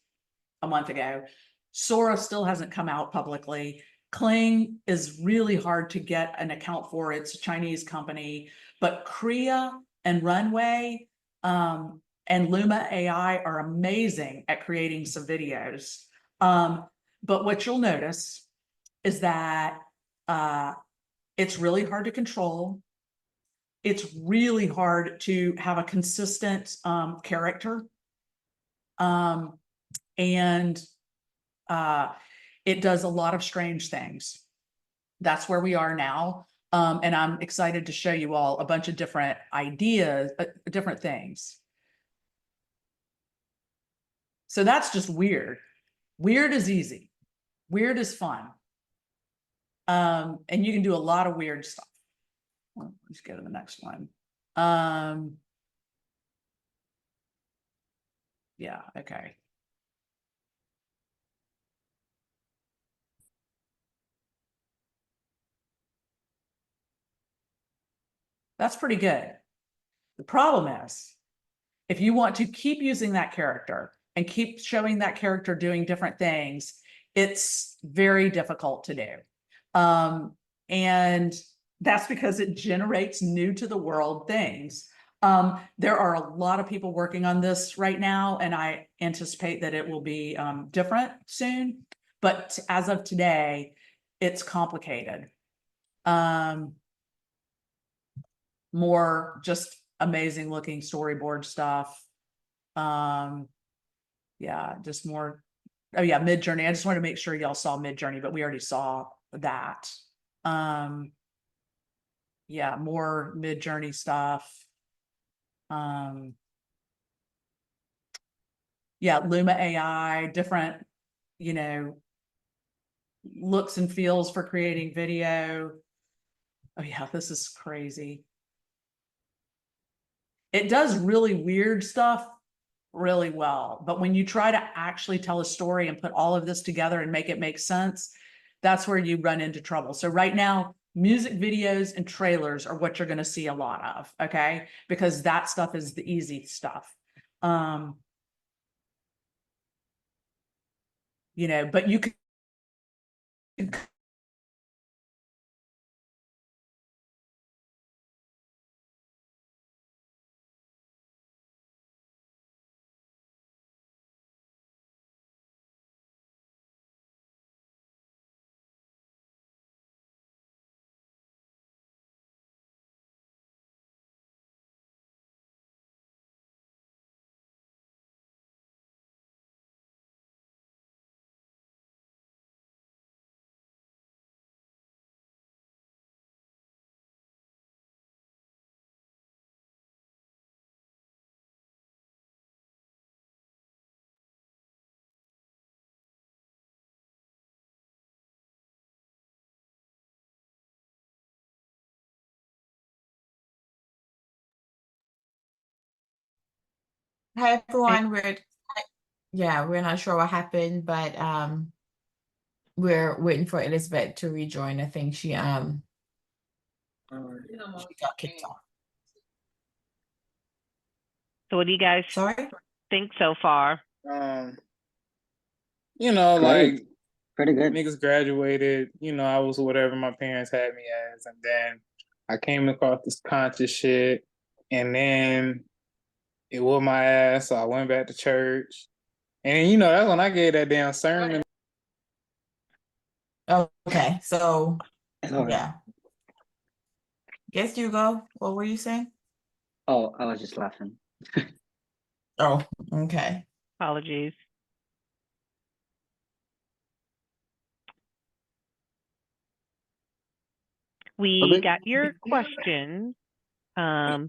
a month ago. Sora still hasn't come out publicly. Kling is really hard to get an account for. It's a Chinese company, but Kriya and Runway and Luma AI are amazing at creating some videos. But what you'll notice is that it's really hard to control. It's really hard to have a consistent character. And it does a lot of strange things. That's where we are now. And I'm excited to show you all a bunch of different ideas, different things. So that's just weird. Weird is easy. Weird is fun. And you can do a lot of weird stuff. Let's go to the next one. Yeah, okay. That's pretty good. The problem is If you want to keep using that character and keep showing that character doing different things, it's very difficult to do. And that's because it generates new to the world things. There are a lot of people working on this right now, and I anticipate that it will be different soon. But as of today, it's complicated. More just amazing looking storyboard stuff. Yeah, just more. Oh yeah, Mid-Journey. I just want to make sure y'all saw Mid-Journey, but we already saw that. Yeah, more Mid-Journey stuff. Yeah, Luma AI, different, you know, looks and feels for creating video. Oh yeah, this is crazy. It does really weird stuff really well, but when you try to actually tell a story and put all of this together and make it make sense, that's where you run into trouble. So right now, music videos and trailers are what you're going to see a lot of, okay? Because that stuff is the easy stuff. You know, but you can Hi everyone, we're not sure what happened, but we're waiting for Elizabeth to rejoin. I think she got kicked off. So what do you guys Sorry? think so far? You know, Great. like Pretty good. niggas graduated, you know, I was whatever my parents had me as, and then I came across this conscious shit, and then it whooped my ass, so I went back to church. And you know, that's when I gave that damn sermon. Oh, okay, so It's all right. yeah. Guess you go. What were you saying? Oh, I was just laughing. Oh, okay. Apologies. We Okay. got your questions. So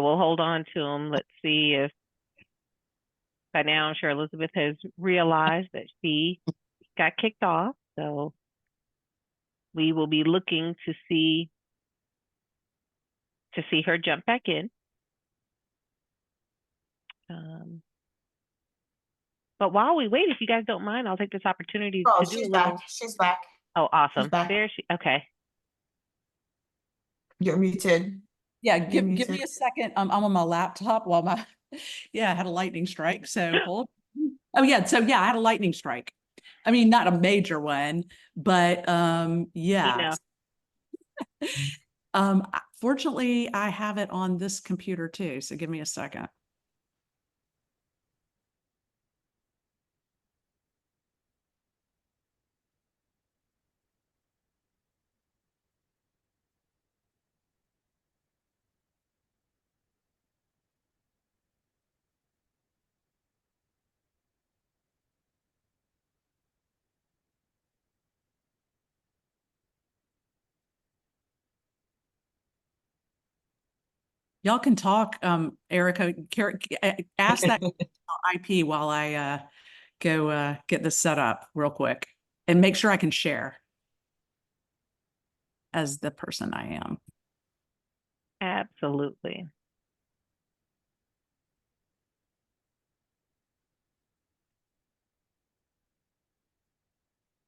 we'll hold on to them. Let's see if by now I'm sure Elizabeth has realized that she got kicked off. So we will be looking to see her jump back in. But while we wait, if you guys don't mind, I'll take this opportunity Oh, to do a she's little. back. She's back. Oh, awesome. back. There she. Okay. You're muted. Yeah, You're give me muted. a second. I'm on my laptop while my yeah, I had a lightning strike. So hold. Oh yeah, so yeah, I had a lightning strike. I mean, not a major one, but yeah. Fortunately, I have it on this computer too. So give me a second. Y'all can talk, Erica, ask that IP while I go get this set up real quick and make sure I can share as the person I am. Absolutely.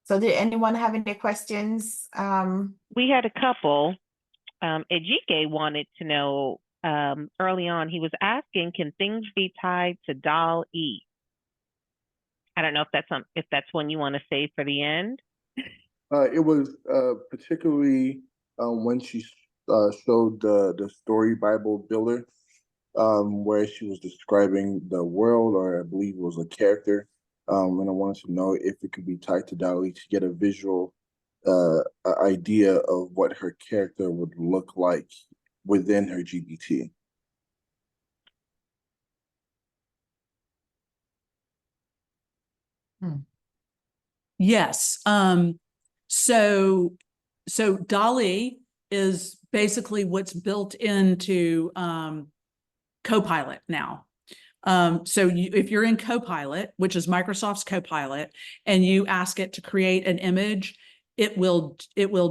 So did anyone have any questions? We had a couple. Ejike wanted to know early on, he was asking, can things be tied to DAL-E? I don't know if that's one you want to save for the end. It was particularly when she showed the story Bible builder, where she was describing the world, or I believe it was a character. And I wanted to know if it could be tied to DALL-E to get a visual idea of what her character would look like within her GPT. Yes. So DALL-E is basically what's built into Copilot now. So if you're in Copilot, which is Microsoft's Copilot, and you ask it to create an image, it will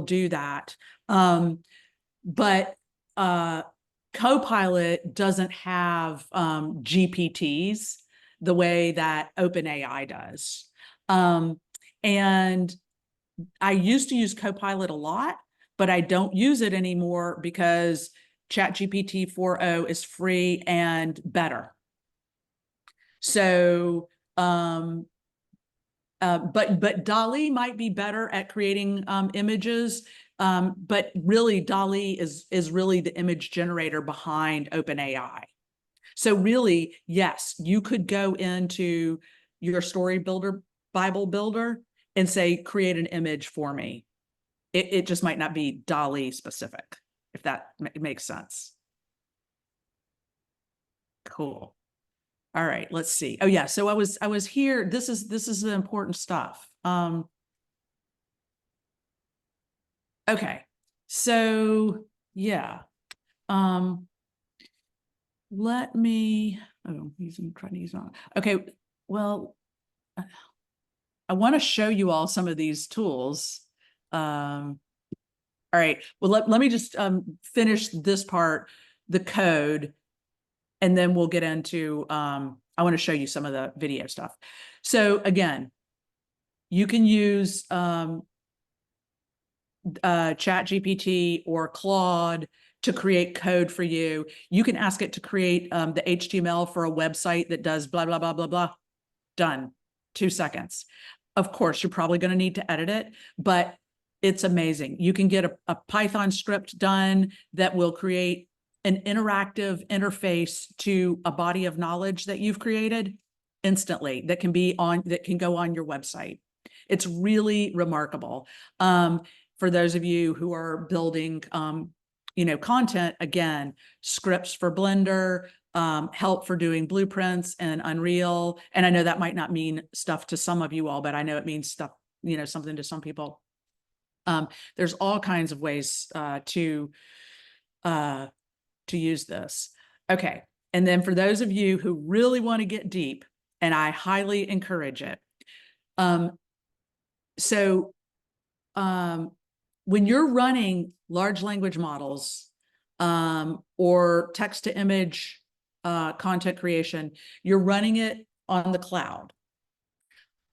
do that. But Copilot doesn't have GPTs the way that OpenAI does. And I used to use Copilot a lot, but I don't use it anymore because ChatGPT 4.0 is free and better. So, but DALL-E might be better at creating images, but really DALL-E is really the image generator behind OpenAI. So really, yes, you could go into your story builder, Bible builder, and say, create an image for me. It just might not be DALL-E specific, if that makes sense. Cool. All right, let's see. Oh yeah, so I was here. This is the important stuff. Okay, so yeah. Let me, oh, he's trying to use on. Okay, well, I want to show you all some of these tools. All right, well, let me just finish this part, the code, and then we'll get into, I want to show you some of the video stuff. So again, you can use ChatGPT or Claude to create code for you. You can ask it to create the HTML for a website that does blah, blah, blah, blah, blah. Done. 2 seconds. Of course, you're probably going to need to edit it, but it's amazing. You can get a Python script done that will create an interactive interface to a body of knowledge that you've created instantly that can go on your website. It's really remarkable. For those of you who are building, content, again, scripts for Blender, help for doing blueprints and Unreal. And I know that might not mean stuff to some of you all, but I know it means stuff, something to some people. There's all kinds of ways to use this. Okay. And then for those of you who really want to get deep, and I highly encourage it. When you're running large language models or text to image content creation, you're running it on the cloud.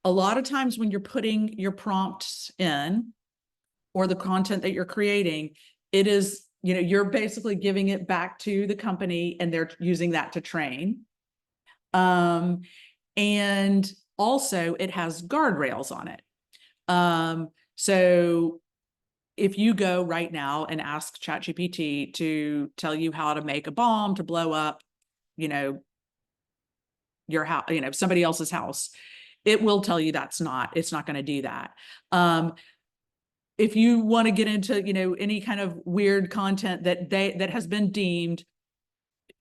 A lot of times when you're putting your prompts in or the content that you're creating, it is, you're basically giving it back to the company and they're using that to train. And also it has guardrails on it. So if you go right now and ask ChatGPT to tell you how to make a bomb to blow up, your house, somebody else's house, it will tell you it's not going to do that. If you want to get into, any kind of weird content that has been deemed,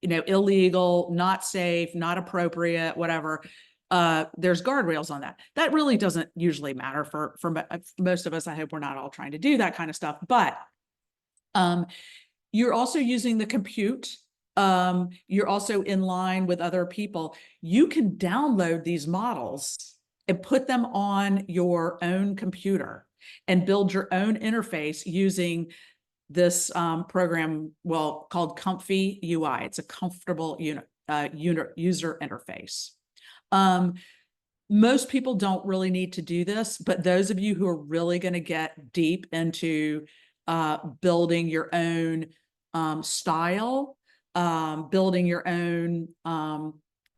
illegal, not safe, not appropriate, whatever, there's guardrails on that. That really doesn't usually matter for most of us. I hope we're not all trying to do that kind of stuff, but you're also using the compute. You're also in line with other people. You can download these models and put them on your own computer and build your own interface using this program, called Comfy UI. It's a comfortable user interface. Most people don't really need to do this, but those of you who are really going to get deep into building your own style, building your own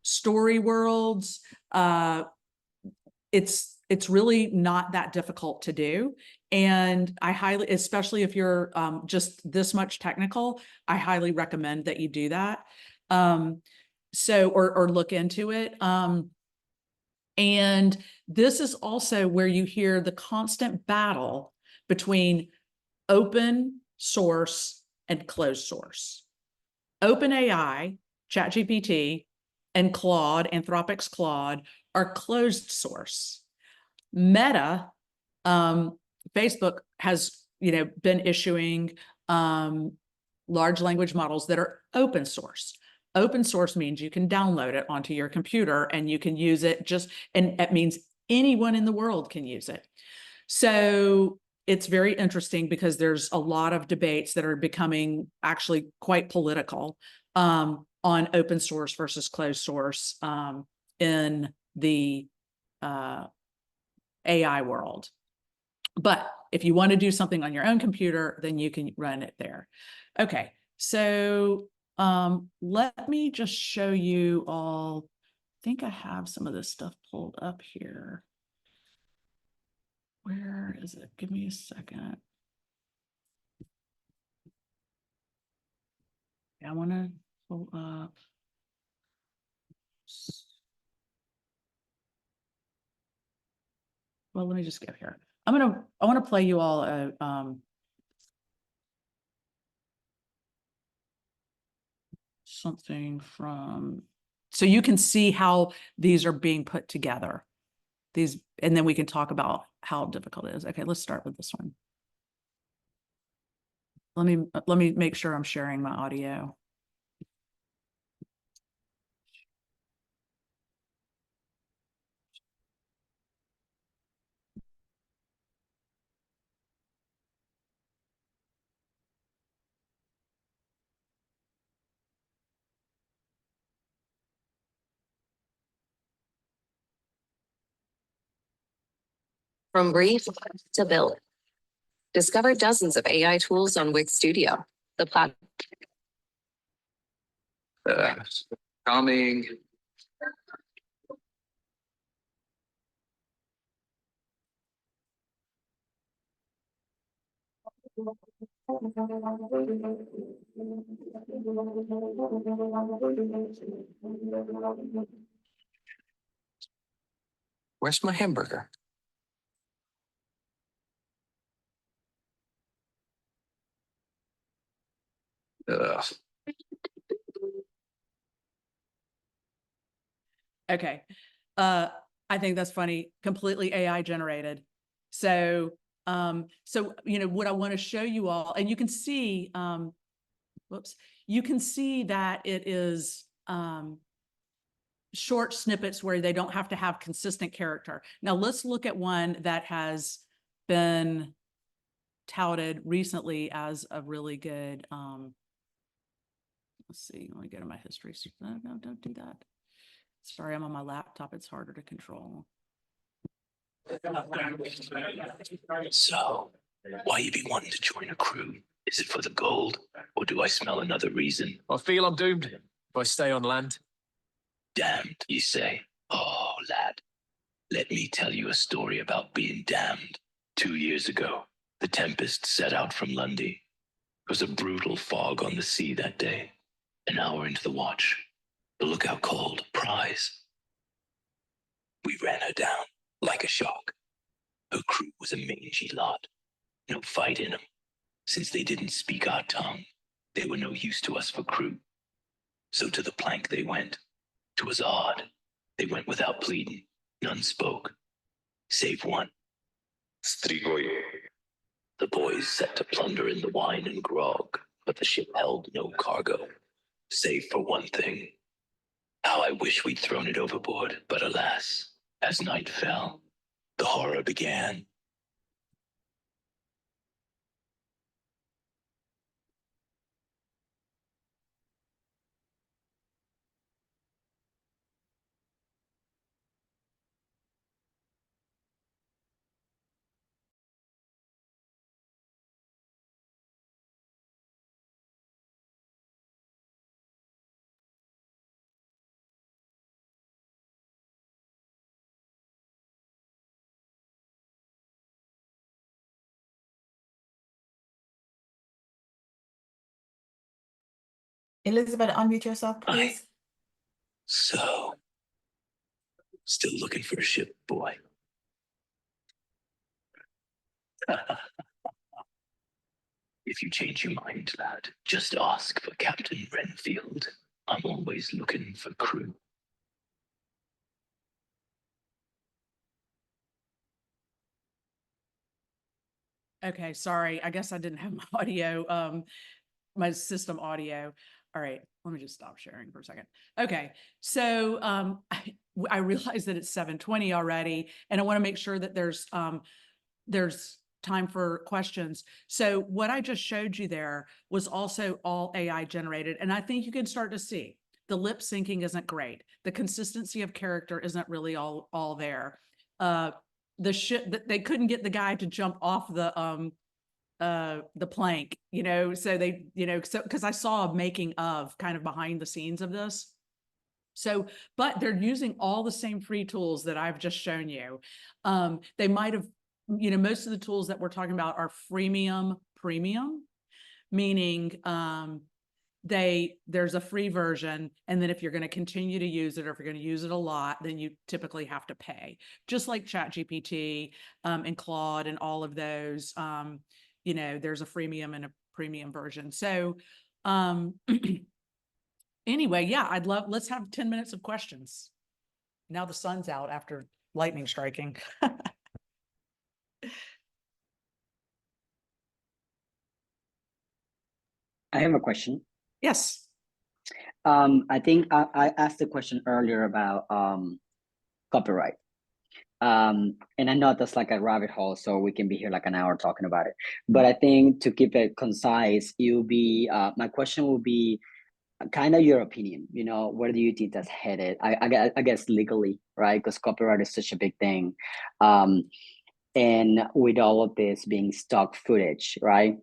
story worlds. It's really not that difficult to do. And I highly, especially if you're just this much technical, I highly recommend that you do that. Or look into it. And this is also where you hear the constant battle between open source and closed source. OpenAI, ChatGPT, and Claude, Anthropic's Claude, are closed source. Meta, Facebook has, been issuing large language models that are open source. Open source means you can download it onto your computer and you can use it and it means anyone in the world can use it. So it's very interesting because there's a lot of debates that are becoming actually quite political on open source versus closed source in the AI world. But if you want to do something on your own computer, then you can run it there. Okay, so let me just show you all. I think I have some of this stuff pulled up here. Where is it? Give me a second. I want to pull up. Well, let me just go here. I want to play you all a something from, so you can see how these are being put together. And then we can talk about how difficult it is. Okay, let's start with this one. Let me make sure I'm sharing my audio. From brief to build. Discover dozens of AI tools on Wix Studio, the platform. Coming. Where's my hamburger? Ugh. Okay. I think that's funny. Completely AI generated. So, what I want to show you all, and you can see, you can see that it is short snippets where they don't have to have consistent character. Now let's look at one that has been touted recently as a really good, let's see, let me go to my history. No, don't do that. Sorry, I'm on my laptop. It's harder to control. So, why you be wanting to join a crew? Is it for the gold, or do I smell another reason? I feel I'm doomed if I stay on land. Damned, you say? Oh, lad, let me tell you a story about being damned. 2 years ago, the Tempest set out from Lundy. It was a brutal fog on the sea that day. An hour into the watch, the lookout called prize. We ran her down like a shark. Her crew was a mangy lot. No fight in them. Since they didn't speak our tongue, they were no use to us for crew. So to the plank they went. 'Twas odd. They went without pleading. None spoke, save one. Strigoi. The boys set to plunder in the wine and grog, but the ship held no cargo, save for one thing. How I wish we'd thrown it overboard, but alas, as night fell, the horror began. Elizabeth, unmute yourself, please. So, still looking for a ship, boy. If you change your mind, lad, just ask for Captain Renfield. I'm always looking for crew. Okay, sorry. I guess I didn't have my audio, my system audio. All right, let me just stop sharing for a second. Okay, so I realize that it's 7:20 already, and I want to make sure that there's time for questions. So what I just showed you there was also all AI generated, and I think you can start to see the lip syncing isn't great. The consistency of character isn't really all there. They couldn't get the guy to jump off the plank, so they, so because I saw a making of kind of behind the scenes of this. So, but they're using all the same free tools that I've just shown you. They might have, most of the tools that we're talking about are freemium premium, meaning there's a free version, and then if you're going to continue to use it, or if you're going to use it a lot, then you typically have to pay, just like ChatGPT and Claude and all of those. There's a freemium and a premium version. So anyway, yeah, let's have 10 minutes of questions. Now the sun's out after lightning striking. I have a question. Yes. I think I asked the question earlier about copyright. And I know that's like a rabbit hole, so we can be here like an hour talking about it. But I think to keep it concise, my question will be kind of your opinion. Where do you think that's headed? I guess legally, right? Because copyright is such a big thing. And with all of this being stock footage, right?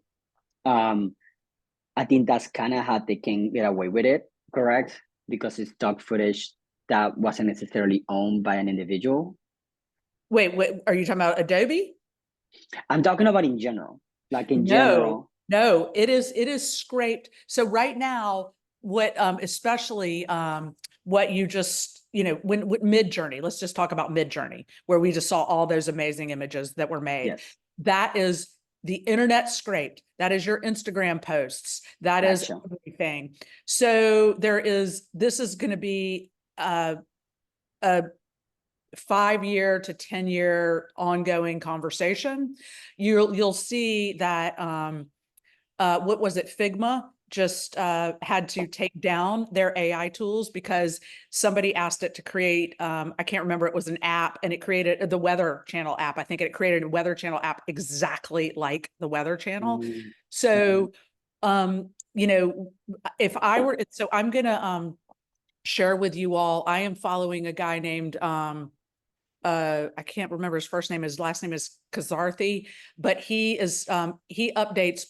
I think that's kind of how they can get away with it, correct? Because it's stock footage that wasn't necessarily owned by an individual. Wait, are you talking about Adobe? I'm talking about in general, like in general. No, it is scraped. So right now, what especially what you just, when Mid-Journey, let's just talk about Mid-Journey, where we just saw all those amazing images that were made. Yes. That is the internet scraped. That is your Instagram posts. That is everything. So this is going to be a 5-year to 10-year ongoing conversation. You'll see that what was it, Figma just had to take down their AI tools because somebody asked it to create, I can't remember, it was an app, and it created the Weather Channel app. I think it created a Weather Channel app exactly like the Weather Channel. So if I were, so I'm gonna share with you all, I am following a guy named I can't remember his first name. His last name is Kazarthi, but he updates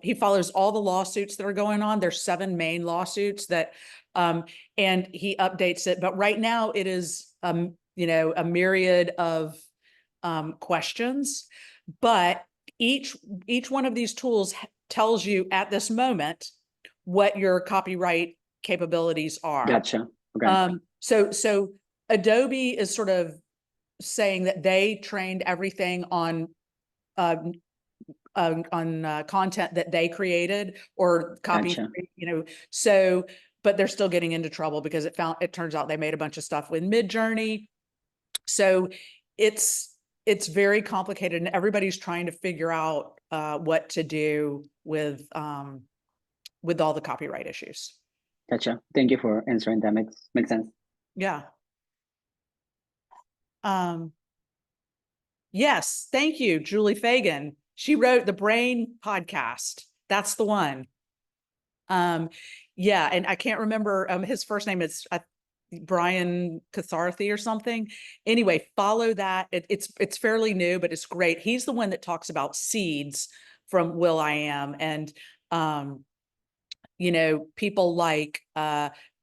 he follows all the lawsuits that are going on. There's 7 main lawsuits that, and he updates it. But right now it is, a myriad of questions, but each one of these tools tells you at this moment what your copyright capabilities are. Gotcha. Okay. So Adobe is sort of saying that they trained everything on content that they created or copy, Gotcha. but they're still getting into trouble because it turns out they made a bunch of stuff with Mid-Journey. So it's very complicated, and everybody's trying to figure out what to do with all the copyright issues. Gotcha. Thank you for answering that. Makes sense. Yeah. Yes, thank you, Julie Fagan. She wrote the Brain podcast. That's the one. Yeah, and I can't remember his first name is Brian Catharthy or something. Anyway, follow that. It's fairly new, but it's great. He's the one that talks about seeds from will.i.am, and people like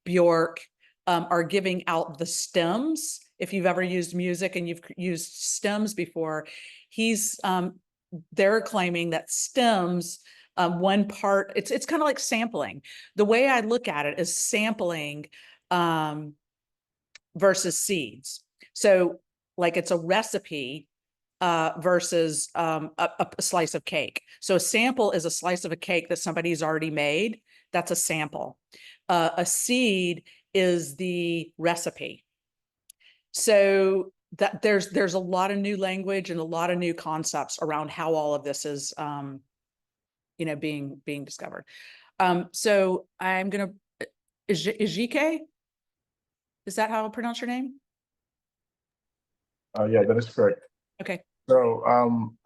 Bjork are giving out the stems. If you've ever used music and you've used stems before, they're claiming that stems One part, it's kind of like sampling. The way I look at it is sampling versus seeds. So like it's a recipe versus a slice of cake. So a sample is a slice of a cake that somebody's already made. That's a sample. A seed is the recipe. So that there's a lot of new language and a lot of new concepts around how all of this is being discovered. So I'm gonna Ejike, is that how I pronounce your name? Yeah, that is correct. Okay. So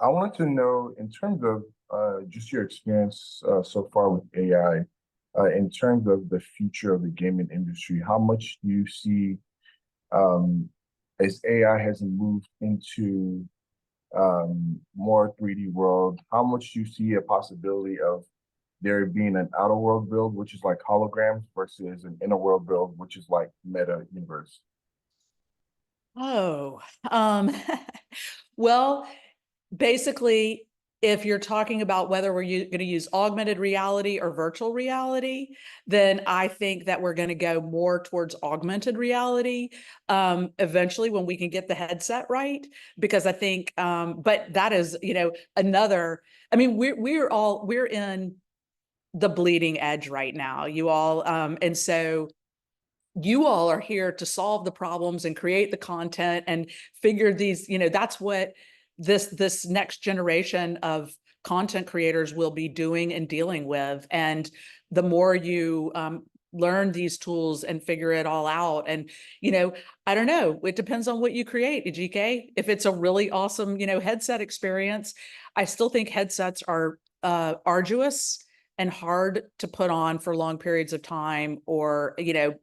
I wanted to know, in terms of just your experience so far with AI, in terms of the future of the gaming industry, how much do you see as AI has moved into more 3D world, how much do you see a possibility of there being an outer world build, which is like holograms, versus an inner world build, which is like meta universe? Oh, well, basically, if you're talking about whether we're going to use augmented reality or virtual reality, then I think that we're going to go more towards augmented reality eventually when we can get the headset right. Because I think, but that is, another. I mean, we're in the bleeding edge right now, you all, and so you all are here to solve the problems and create the content and figure these, that's what this next generation of content creators will be doing and dealing with. And the more you learn these tools and figure it all out, and I don't know, it depends on what you create, GK. If it's a really awesome headset experience, I still think headsets are arduous and hard to put on for long periods of time, or,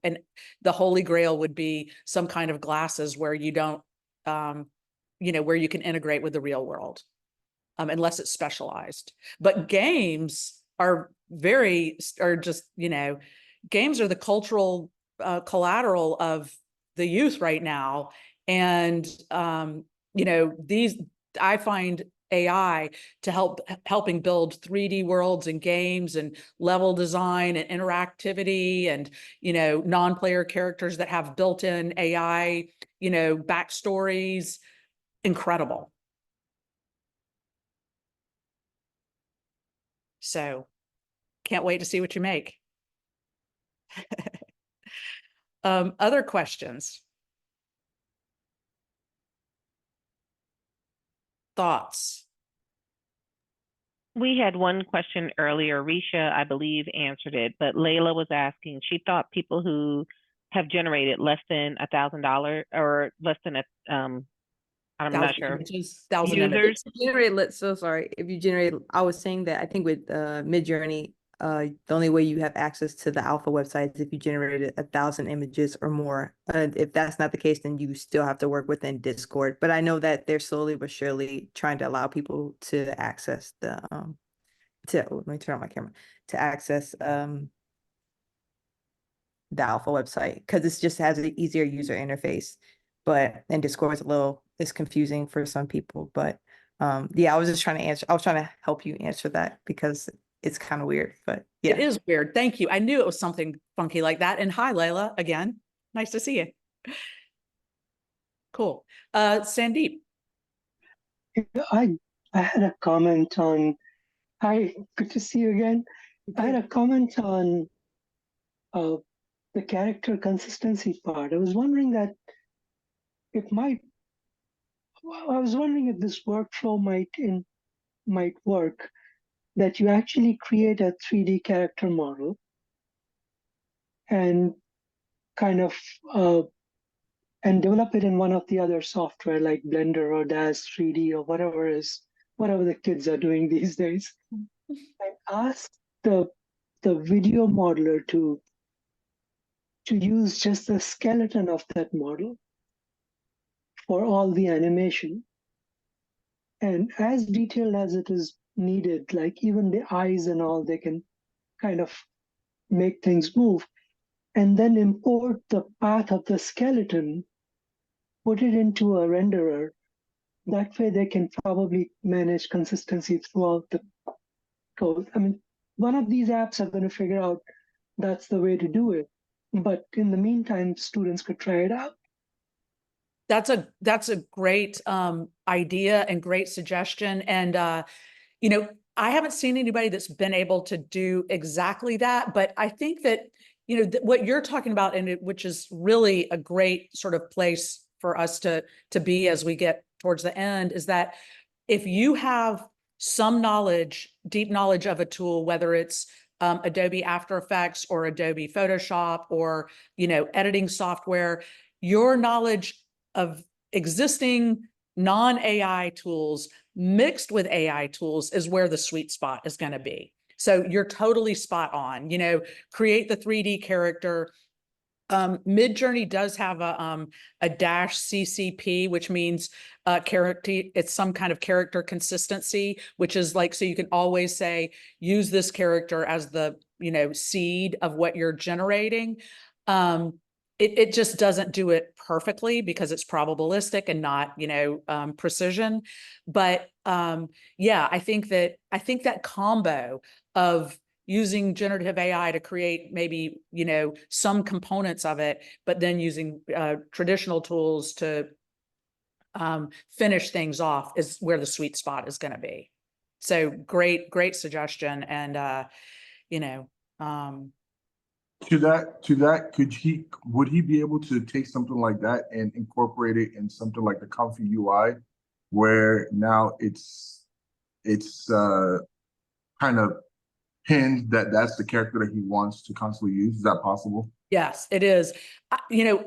and the holy grail would be some kind of glasses where you don't, where you can integrate with the real world, unless it's specialized. But games are just, games are the cultural collateral of the youth right now. And, I find AI to helping build 3D worlds and games and level design and interactivity and, non-player characters that have built-in AI, backstories. Incredible. So can't wait to see what you make. Other questions? Thoughts? We had one question earlier. Risha, I believe, answered it, but Layla was asking, she thought people who have generated less than $1,000 or less than I'm not sure. Thousand Users. So sorry, if you generate, I was saying that I think with Midjourney, the only way you have access to the alpha website is if you generated 1,000 images or more. If that's not the case, then you still have to work within Discord. But I know that they're slowly but surely trying to allow people to access the let me turn on my camera, to access the alpha website, because it just has an easier user interface. And Discord is confusing for some people. But yeah, I was trying to help you answer that because it's kind of weird. But yeah, it is weird. Thank you. I knew it was something funky like that. And hi, Layla, again. Nice to see you. Cool. Sandeep. I had a comment on. Hi, good to see you again. I had a comment on the character consistency part. I was wondering if this workflow might work, that you actually create a 3D character model and kind of and develop it in one of the other software like Blender or Dash 3D or whatever the kids are doing these days. And ask the video modeler to use just the skeleton of that model for all the animation. And as detailed as it is needed, like even the eyes and all, they can kind of make things move. And then import the path of the skeleton, put it into a renderer. That way they can probably manage consistency throughout goes. I mean, one of these apps are going to figure out that's the way to do it. But in the meantime, students could try it out. That's a great idea and great suggestion. And you know, I haven't seen anybody that's been able to do exactly that, but I think that, you know, what you're talking about, and which is really a great sort of place for us to be as we get towards the end, is that if you have some knowledge, deep knowledge of a tool, whether it's Adobe After Effects or Adobe Photoshop or, you know, editing software, your knowledge of existing non-AI tools mixed with AI tools is where the sweet spot is going to be. So you're totally spot on. You know, create the 3D character. Midjourney does have a dash CCP, which means character. It's some kind of character consistency, which is like, so you can always say, use this character as the, you know, seed of what you're generating. It just doesn't do it perfectly because it's probabilistic and not, you know, precision. But yeah, I think that combo of using generative AI to create maybe, you know, some components of it, but then using traditional tools to finish things off is where the sweet spot is going to be. So great suggestion. And you know, to that, would he be able to take something like that and incorporate it in something like the Comfy UI, where now it's kind of pinned that that's the character that he wants to constantly use? Is that possible? yes, it is. You know,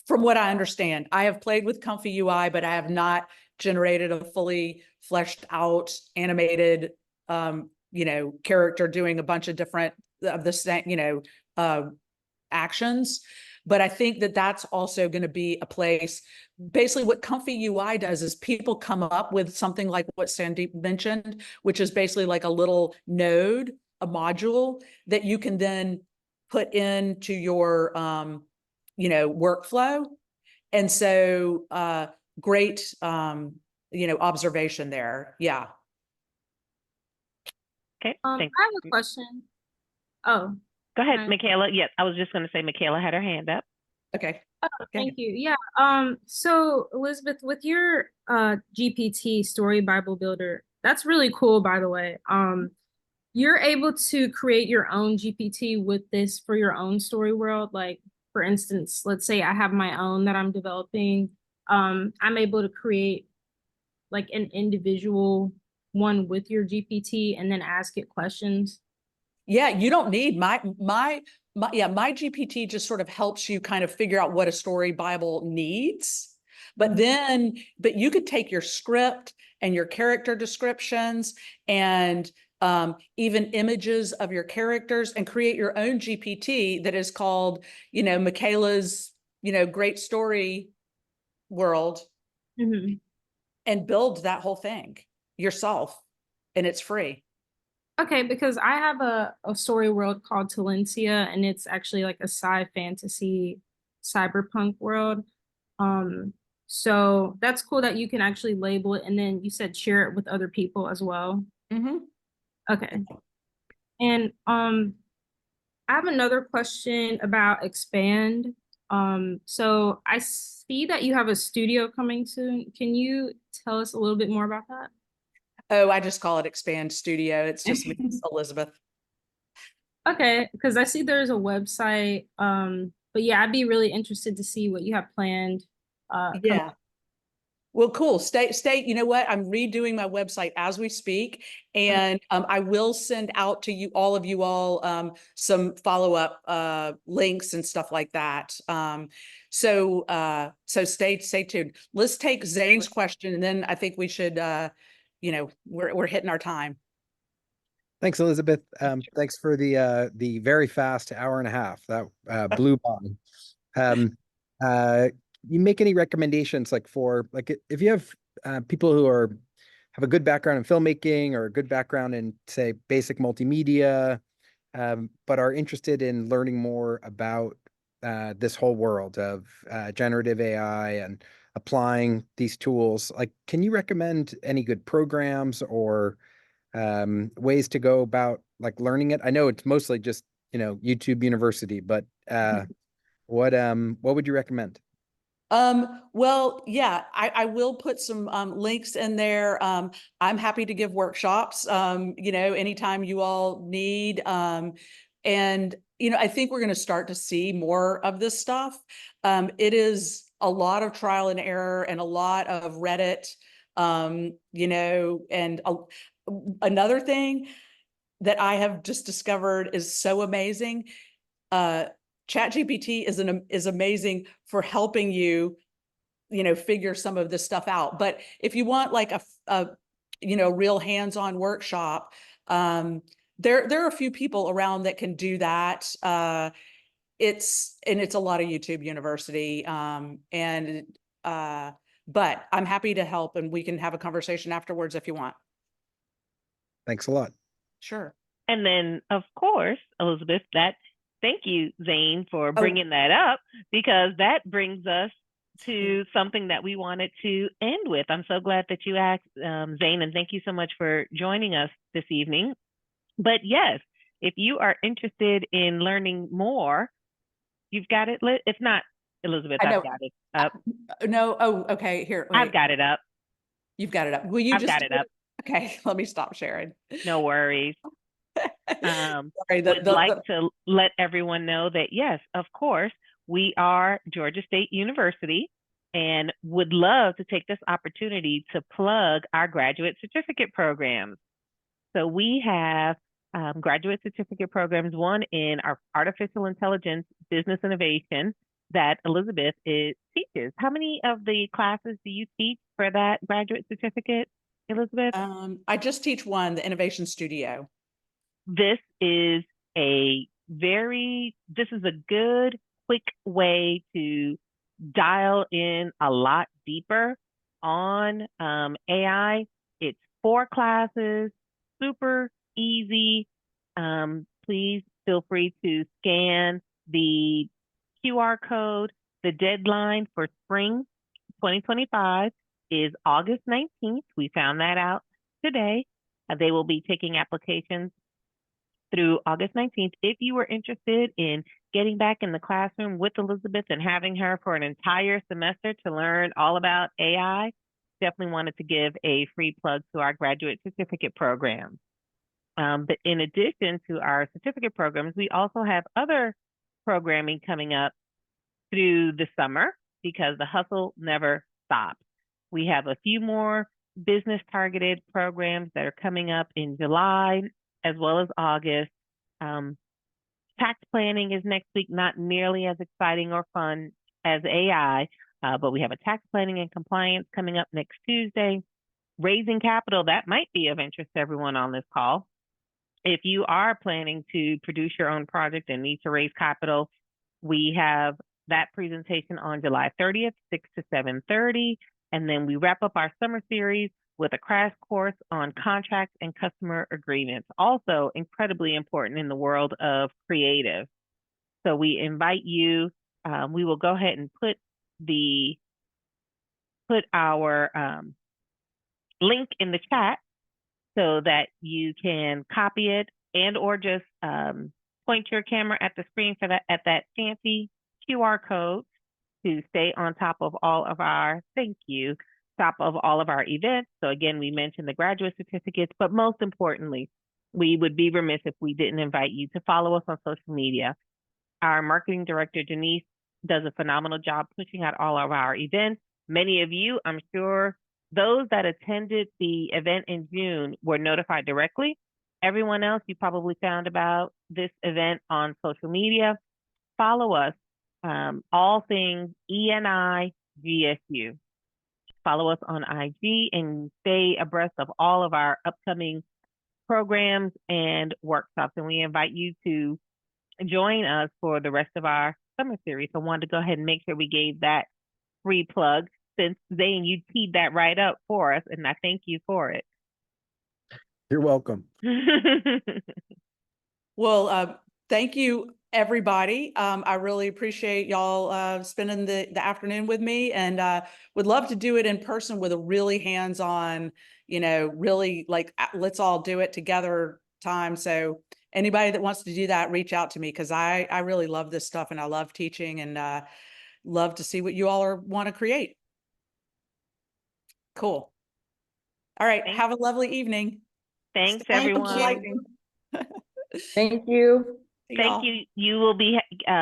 from what I understand, I have played with Comfy UI, but I have not generated a fully fleshed out animated, you know, character doing a bunch of different of the same, you know, actions. But I think that that's also going to be a place. Basically, what Comfy UI does is people come up with something like what Sandeep mentioned, which is basically like a little node, a module that you can then put into your, you know, workflow. And so, great, you know, observation there. Yeah. Okay. I have a question. Oh, go ahead, okay. Michaela. Yeah, I was just going to say Michaela had her hand up. Okay. Oh, thank you. Yeah. So Elizabeth, with your GPT story Bible builder, that's really cool, by the way. You're able to create your own GPT with this for your own story world. Like, for instance, let's say I have my own that I'm developing. I'm able to create like an individual one with your GPT and then ask it questions. Yeah, you don't need my GPT just sort of helps you kind of figure out what a story Bible needs. But then, but you could take your script and your character descriptions and even images of your characters and create your own GPT that is called, you know, Michaela's, you know, great story world, and build that whole thing yourself, and it's free. Okay, because I have a story world called Talencia, and it's actually like a sci fantasy cyberpunk world. So that's cool that you can actually label it, and then you said share it with other people as well. Okay. And I have another question about Expand. So I see that you have a studio coming soon. Can you tell us a little bit more about that? Oh, I just call it Expand Studio. It's just me, Elizabeth. Okay, because I see there's a website. But yeah, I'd be really interested to see what you have planned. Yeah. Well, cool. Stay, you know what? I'm redoing my website as we speak. And I will send out to you, all of you all, some follow-up links and stuff like that. So stay tuned. Let's take Zane's question, and then I think we should, you know, we're hitting our time. Thanks, Elizabeth. Thanks for the very fast hour and a half. That blew by. You make any recommendations like for like if you have people who have a good background in filmmaking or a good background in, say, basic multimedia, but are interested in learning more about this whole world of generative AI and applying these tools, like, can you recommend any good programs or ways to go about like learning it? I know it's mostly just, YouTube University, but what would you recommend? Well, yeah, I will put some links in there. I'm happy to give workshops, anytime you all need. And, I think we're going to start to see more of this stuff. It is a lot of trial and error and a lot of Reddit, and another thing that I have just discovered is so amazing. ChatGPT is amazing for helping you, figure some of this stuff out. But if you want like a real hands-on workshop, there are a few people around that can do that. It's a lot of YouTube University. But I'm happy to help, and we can have a conversation afterwards if you want. Thanks a lot. Sure. And then, of course, Elizabeth, thank you, Zane, for bringing that up, because that brings us to something that we wanted to end with. I'm so glad that you asked, Zane, and thank you so much for joining us this evening. But yes, if you are interested in learning more, you've got it. If not, Elizabeth, I've got it up. No. Oh, okay. Here. Wait. I've got it up. You've got it up. Will you I've got it up. Okay. Let me stop sharing. No worries. Sorry, would like to let everyone know that, yes, of course, we are Georgia State University, and would love to take this opportunity to plug our graduate certificate programs. So we have graduate certificate programs, one in our artificial intelligence business innovation that Elizabeth teaches. How many of the classes do you teach for that graduate certificate, Elizabeth? I just teach one, the Innovation Studio. This is a good, quick way to dial in a lot deeper on AI. It's 4 classes, super easy. Please feel free to scan the QR code. The deadline for spring 2025 is August 19th. We found that out today. They will be taking applications through August 19th. If you were interested in getting back in the classroom with Elizabeth and having her for an entire semester to learn all about AI, definitely wanted to give a free plug to our graduate certificate program. But in addition to our certificate programs, we also have other programming coming up through the summer, because the hustle never stops. We have a few more business targeted programs that are coming up in July as well as August. Tax planning is next week, not nearly as exciting or fun as AI, but we have a tax planning and compliance coming up next Tuesday. Raising capital, that might be of interest to everyone on this call. If you are planning to produce your own project and need to raise capital, we have that presentation on July 30th, 6 to 7:30. And then we wrap up our summer series with a crash course on contracts and customer agreements, also incredibly important in the world of creative. So we invite you, we will go ahead and put our link in the chat so that you can copy it and or just point your camera at the screen for that fancy QR code to stay on top of all of our events. So again, we mentioned the graduate certificates, but most importantly, we would be remiss if we didn't invite you to follow us on social media. Our marketing director, Denise, does a phenomenal job pushing out all of our events. Many of you, I'm sure, those that attended the event in June were notified directly. Everyone else, you probably found about this event on social media. Follow us, all things ENI GSU. Follow us on IG and stay abreast of all of our upcoming programs and workshops. And we invite you to join us for the rest of our summer series. So I wanted to go ahead and make sure we gave that free plug, since Zane, you teed that right up for us, and I thank you for it. You're welcome. Well, thank you everybody. I really appreciate y'all spending the afternoon with me, and would love to do it in person with a really hands-on, really like let's all do it together time. So anybody that wants to do that, reach out to me, because I really love this stuff and I love teaching, and love to see what you all want to create. Cool. All right. Have a lovely evening. Thanks, Stay everyone. enlightening. Thank you. See Thank y'all. you. You will be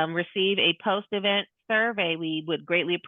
receive a post-event survey. We would greatly appreciate